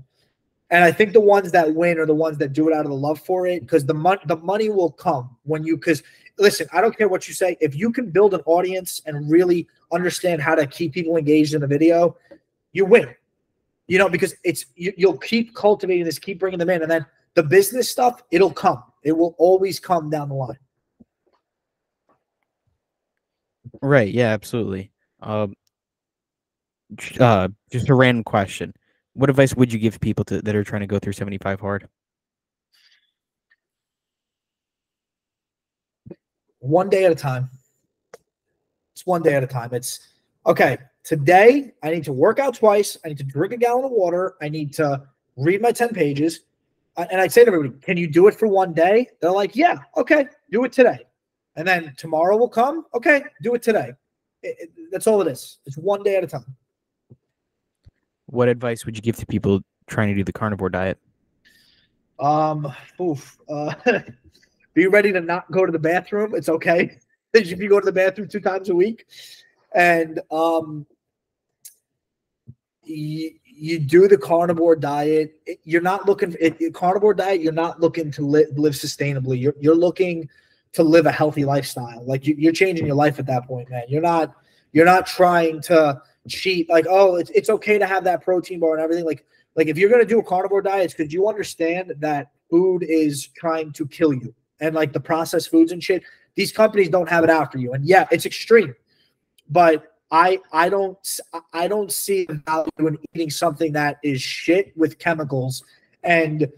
And I think the ones that win are the ones that do it out of the love for it, because the money will come when you. Because listen, I don't care what you say. If you can build an audience and really understand how to keep people engaged in the video, you win. You know, because you'll keep cultivating this, keep bringing them in, and then the business stuff, it'll come. It will always come down the line. Right. Yeah, absolutely. Just a random question. What advice would you give people that are trying to go through 75 hard? One day at a time. It's one day at a time. It's okay. Today, I need to work out twice. I need to drink a gallon of water. I need to read my 10 pages. And I say to everybody, can you do it for one day? They're like, yeah, okay, do it today. And then tomorrow will come. Okay, do it today. That's all it is. It's one day at a time. What advice would you give to people trying to do the carnivore diet? Oof. Be ready to not go to the bathroom. It's okay if you go to the bathroom 2 times a week. And you do the carnivore diet. You're not looking carnivore diet. You're not looking to live sustainably. You're looking to live a healthy lifestyle. Like you're changing your life at that point, man. You're not trying to cheat. Like, oh, it's okay to have that protein bar and everything. Like if you're gonna do a carnivore diet, it's because you understand that food is trying to kill you, and like the processed foods and shit. These companies don't have it out for you. And yeah, it's extreme, but I don't see the value in eating something that is shit with chemicals. And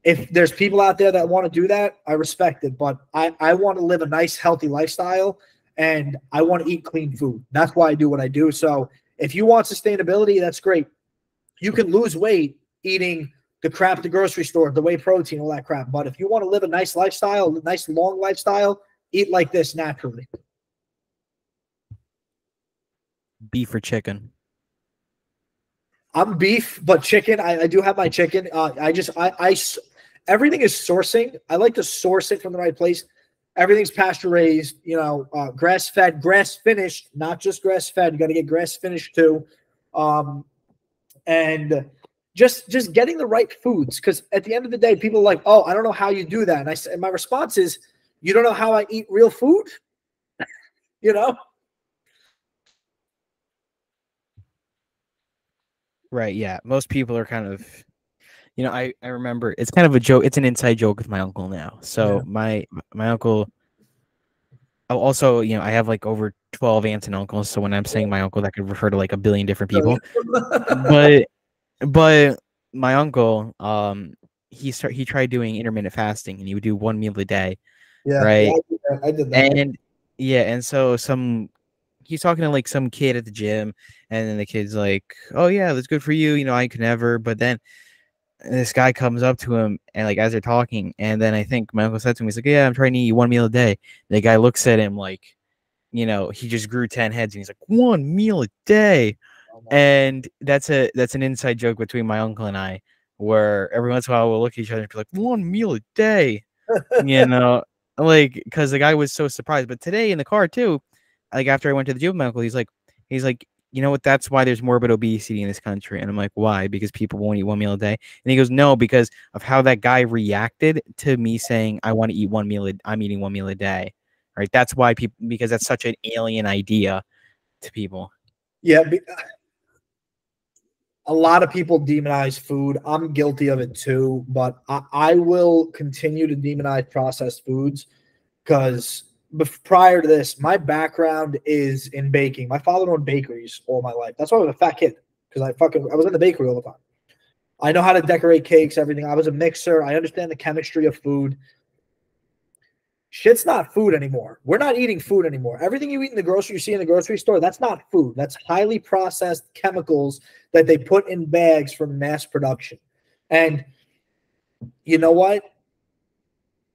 if there's people out there that want to do that, I respect it. But I want to live a nice, healthy lifestyle, and I want to eat clean food. That's why I do what I do. So if you want sustainability, that's great. You can lose weight eating the crap at the grocery store, the whey protein, all that crap. But if you want to live a nice lifestyle, a nice long lifestyle, eat like this naturally. Beef or chicken? I'm beef, but chicken. I do have my chicken. Everything is sourcing. I like to source it from the right place. Everything's pasture raised, grass fed, grass finished, not just grass fed. You got to get grass finished too, and just getting the right foods. Because at the end of the day, people are like, "Oh, I don't know how you do that," and my response is, "You don't know how I eat real food," you know. Right. Yeah. Most people are kind of, I remember it's kind of a joke. It's an inside joke with my uncle now. So Yeah. my uncle. Also, I have like over 12 aunts and uncles. So when I'm saying my uncle, that could refer to like a billion different people. But my uncle, he tried doing intermittent fasting, and he would do one meal a day. Yeah, Right. I did that. And yeah, and so he's talking to like some kid at the gym, and then the kid's like, "Oh yeah, that's good for you. I could never." But then this guy comes up to him, and like as they're talking, and then I think my uncle said to him, he's like, "Yeah, I'm trying to eat one meal a day." And the guy looks at him like, he just grew 10 heads, and he's like, "1 meal a day." And that's an inside joke between my uncle and I, where every once in a while we'll look at each other and be like, "1 meal a day," like because the guy was so surprised. But today in the car too, like after I went to the gym with my uncle, he's like, "You know what? That's why there's morbid obesity in this country." And I'm like, "Why?" Because people won't eat 1 meal a day. And he goes, "No, because of how that guy reacted to me saying I want to eat 1 meal. I'm eating 1 meal a day." Right? That's why people, because that's such an alien idea to people. Yeah, a lot of people demonize food. I'm guilty of it too, but I will continue to demonize processed foods because prior to this, my background is in baking. My father owned bakeries all my life. That's why I was a fat kid, because I was in the bakery all the time. I know how to decorate cakes, everything. I was a mixer. I understand the chemistry of food. Shit's not food anymore. We're not eating food anymore. Everything you eat in the grocery, you see in the grocery store, that's not food. That's highly processed chemicals that they put in bags for mass production. And you know what?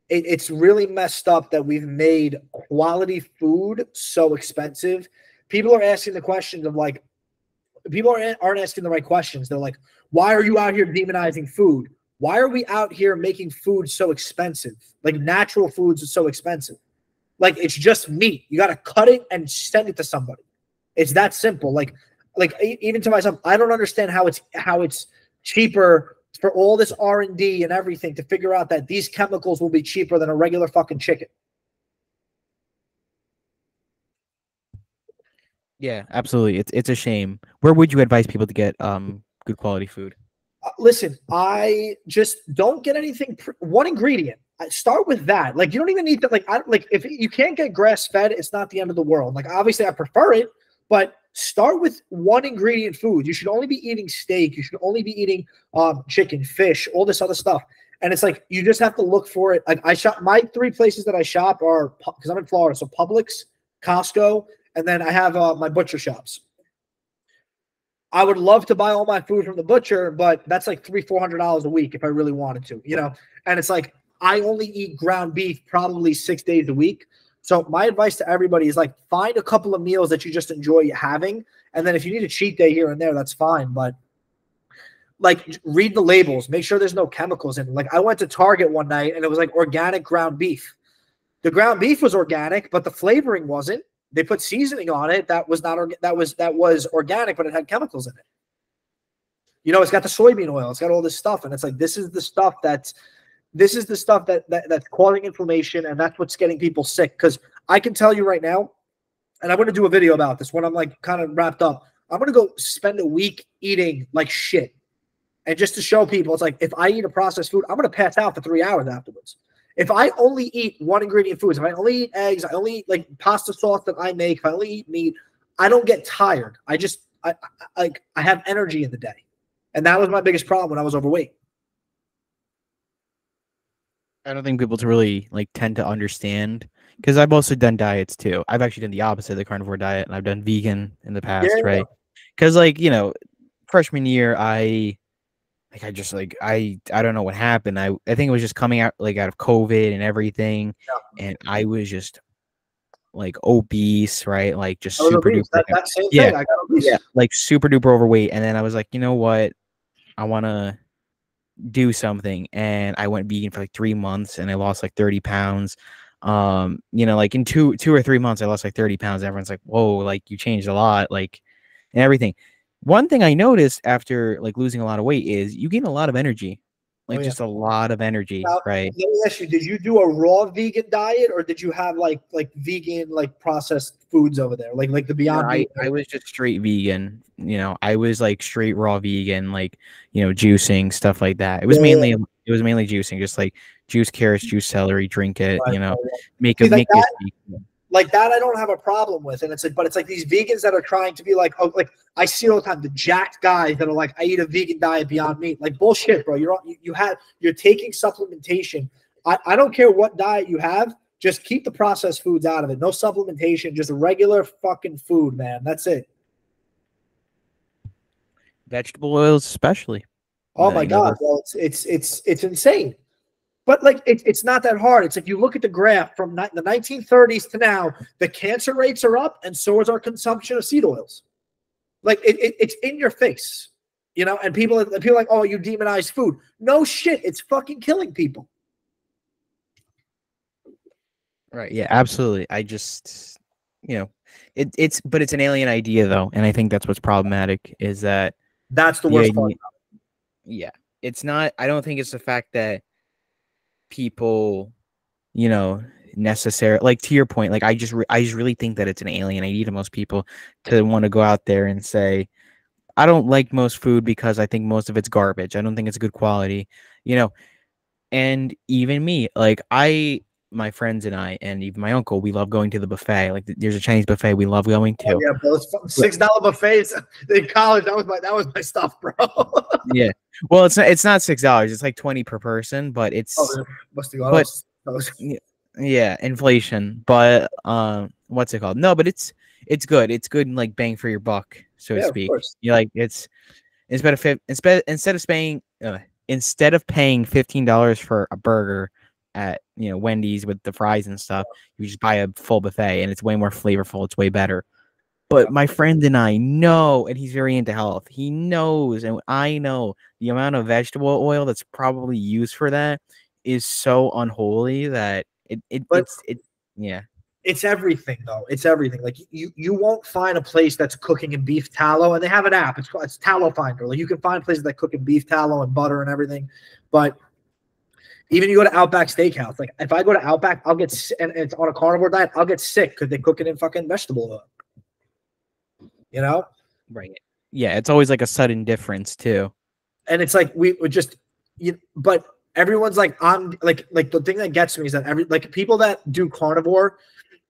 it's really messed up that we've made quality food so expensive. People are asking the questions of like, people aren't asking the right questions. They're like, why are you out here demonizing food? Why are we out here making food so expensive? Like natural foods are so expensive. Like it's just meat. You got to cut it and send it to somebody. It's that simple. Like even to myself, I don't understand how it's cheaper for all this R&D and everything to figure out that these chemicals will be cheaper than a regular fucking chicken. Yeah, absolutely. It's a shame. Where would you advise people to get good quality food? Listen, I just don't get anything. One ingredient. Start with that. Like you don't even need to. Like if you can't get grass fed, it's not the end of the world. Like obviously, I prefer it, but start with one ingredient food. You should only be eating steak. You should only be eating chicken, fish, all this other stuff. And it's like you just have to look for it. Like I shop. My 3 places that I shop are because I'm in Florida, so Publix, Costco, and then I have my butcher shops. I would love to buy all my food from the butcher, but that's like $300-400 a week if I really wanted to, you know? And it's like, I only eat ground beef probably 6 days a week. So my advice to everybody is like, find a couple of meals that you just enjoy having. And then if you need a cheat day here and there, that's fine. But like read the labels, make sure there's no chemicals in it. Like I went to Target one night and it was like organic ground beef. The ground beef was organic, but the flavoring wasn't. They put seasoning on it that was not that was organic, but it had chemicals in it. You know, it's got the soybean oil, it's got all this stuff, and it's like this is the stuff that's causing inflammation, and that's what's getting people sick. Because I can tell you right now, and I'm going to do a video about this when I'm like kind of wrapped up. I'm going to go spend a week eating like shit, and just to show people, it's like if I eat a processed food, I'm going to pass out for 3 hours afterwards. If I only eat one ingredient foods, if I only eat eggs, I only eat like pasta sauce that I make, if I only eat meat, I don't get tired. I have energy in the day. And that was my biggest problem when I was overweight. I don't think people to really like tend to understand because I've also done diets too. I've actually done the opposite of the carnivore diet, and I've done vegan in the past, right? Because like, you know, freshman year, I don't know what happened. I think it was just coming out of COVID and everything, and I was just like obese, right? Like just super duper. That same thing. I got obese. Yeah, like super duper overweight. And then I was like, you know what? I want to do something, and I went vegan for like 3 months, and I lost like 30 pounds. You know, like in two or 3 months, I lost like 30 pounds. Everyone's like, whoa, like you changed a lot, like, and everything. One thing I noticed after like losing a lot of weight is you gain a lot of energy, like just a lot of energy, now, right? Let me ask you: did you do a raw vegan diet, or did you have like vegan like processed foods over there, like the Beyond Meat? I was just straight vegan. You know, I was like straight raw vegan, like, you know, juicing stuff like that. It was mainly juicing, just like juice carrots, juice celery, drink it. You know, make it. Like that, I don't have a problem with, and it's like, but it's like these vegans that are trying to be like, oh, like I see all the time the jacked guys that are like, I eat a vegan diet Beyond Meat, like bullshit, bro. You're taking supplementation. I don't care what diet you have, just keep the processed foods out of it. No supplementation, just regular fucking food, man. That's it. Vegetable oils, especially. Oh my god, well, it's insane. But like it's not that hard. It's like you look at the graph from the 1930s to now, the cancer rates are up, and so is our consumption of seed oils. Like it's in your face, you know. And people are like, "Oh, you demonize food." No shit, it's fucking killing people. Right? Yeah, absolutely. I just, you know, it's an alien idea though, and I think that's what's problematic is that that's the worst part. Yeah, it's not. I don't think it's the fact that people, you know, necessary, like to your point, like I just really think that it's an alien idea to most people to want to go out there and say, I don't like most food because I think most of it's garbage. I don't think it's good quality, you know. And even me, like my friends and I, and even my uncle, we love going to the buffet. Like there's a Chinese buffet we love going to. Oh, yeah, bro. $6 buffets in college. That was my stuff, bro. Yeah. Well, it's not $6. It's like 20 per person, but it's yeah, inflation. But what's it called? No, but it's good. It's good and like bang for your buck, so to speak. You like instead of paying $15 for a burger, at Wendy's with the fries and stuff. You just buy a full buffet, and it's way more flavorful. It's way better. But my friend and I know, and he's very into health. He knows, and I know the amount of vegetable oil that's probably used for that is so unholy that it's yeah. It's everything, though. It's everything. Like you won't find a place that's cooking in beef tallow, and they have an app. It's Tallow Finder. Like you can find places that cook in beef tallow and butter and everything. But even you go to Outback Steakhouse. Like if I go to Outback, I'll get and it's on a carnivore diet. I'll get sick because they cook it in fucking vegetable oil. You know? Right. Yeah, it's always like a sudden difference too. And it's like we would just but everyone's like on like the thing that gets me is that people that do carnivore,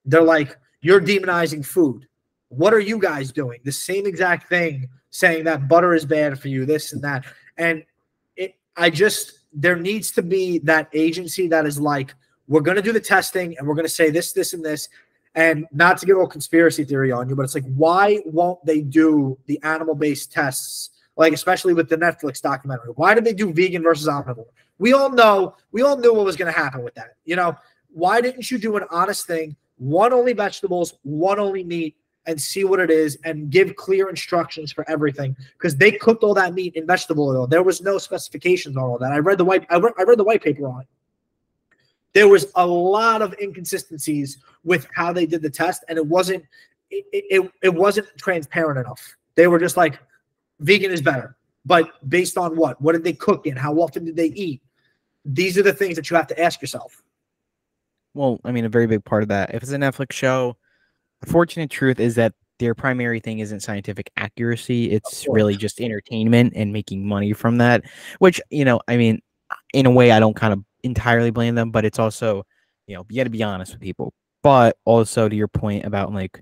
they're like, you're demonizing food. What are you guys doing? The same exact thing, saying that butter is bad for you, this and that. And there needs to be that agency that is like, we're going to do the testing and we're going to say this, this, and this. And not to get all conspiracy theory on you, but it's like, why won't they do the animal-based tests? Like, especially with the Netflix documentary. Why did they do vegan versus omnivore? We all knew what was going to happen with that. Why didn't you do an honest thing? One only vegetables, one only meat, and see what it is and give clear instructions for everything, because they cooked all that meat in vegetable oil. There was no specifications on all that. I read the white paper on it. There was a lot of inconsistencies with how they did the test, and it wasn't transparent enough. They were just like, vegan is better, but based on what? What did they cook in? How often did they eat? These are the things that you have to ask yourself. Well, I mean, a very big part of that, if it's a Netflix show, the fortunate truth is that their primary thing isn't scientific accuracy. It's really just entertainment and making money from that, which, I mean, in a way, I don't kind of entirely blame them, but it's also, you got to be honest with people. But also to your point about like,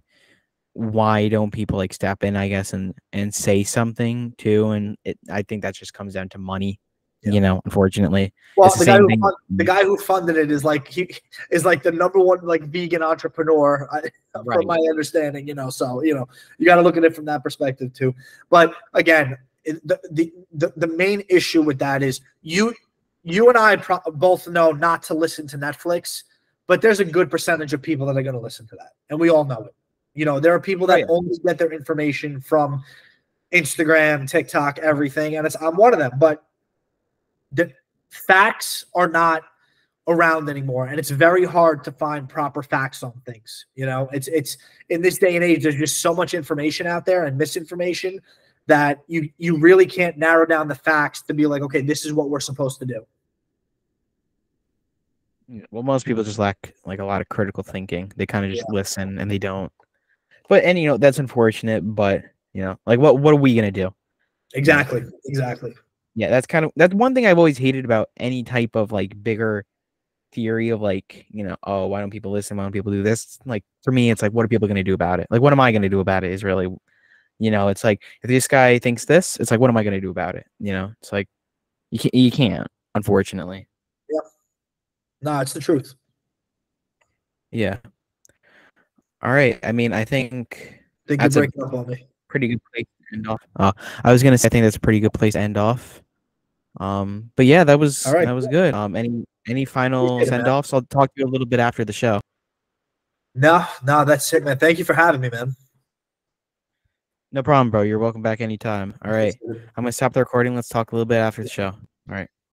why don't people like step in, I guess, and say something too? And I think that just comes down to money. Yeah. Unfortunately. Well, the guy who funded it is like the number one like vegan entrepreneur, from my understanding. So you got to look at it from that perspective too. But again, the main issue with that is you and I both know not to listen to Netflix, but there's a good percentage of people that are going to listen to that, and we all know it. There are people that only get their information from Instagram, TikTok, everything, and I'm one of them, but the facts are not around anymore, and it's very hard to find proper facts on things. It's in this day and age, there's just so much information out there and misinformation that you really can't narrow down the facts to be like, okay, this is what we're supposed to do. Well, most people just lack like a lot of critical thinking. They kind of just listen and they don't. But that's unfortunate. But like what are we gonna do? Exactly. Yeah, that's one thing I've always hated about any type of like bigger theory of like, oh, why don't people listen? Why don't people do this? Like for me, it's like, what are people going to do about it? Like, what am I going to do about it is really, it's like, if this guy thinks this, it's like, what am I going to do about it? It's like, you can't, unfortunately. Yep. No, it's the truth. Yeah. All right. I mean, I think that's a up on me. Pretty good place to end off. I was going to say, I think that's a pretty good place to end off. But yeah, that was good. Any final send-offs? I'll talk to you a little bit after the show. No, that's it, man. Thank you for having me, man. No problem, bro. You're welcome back anytime. All right. I'm gonna stop the recording. Let's talk a little bit after the show. All right.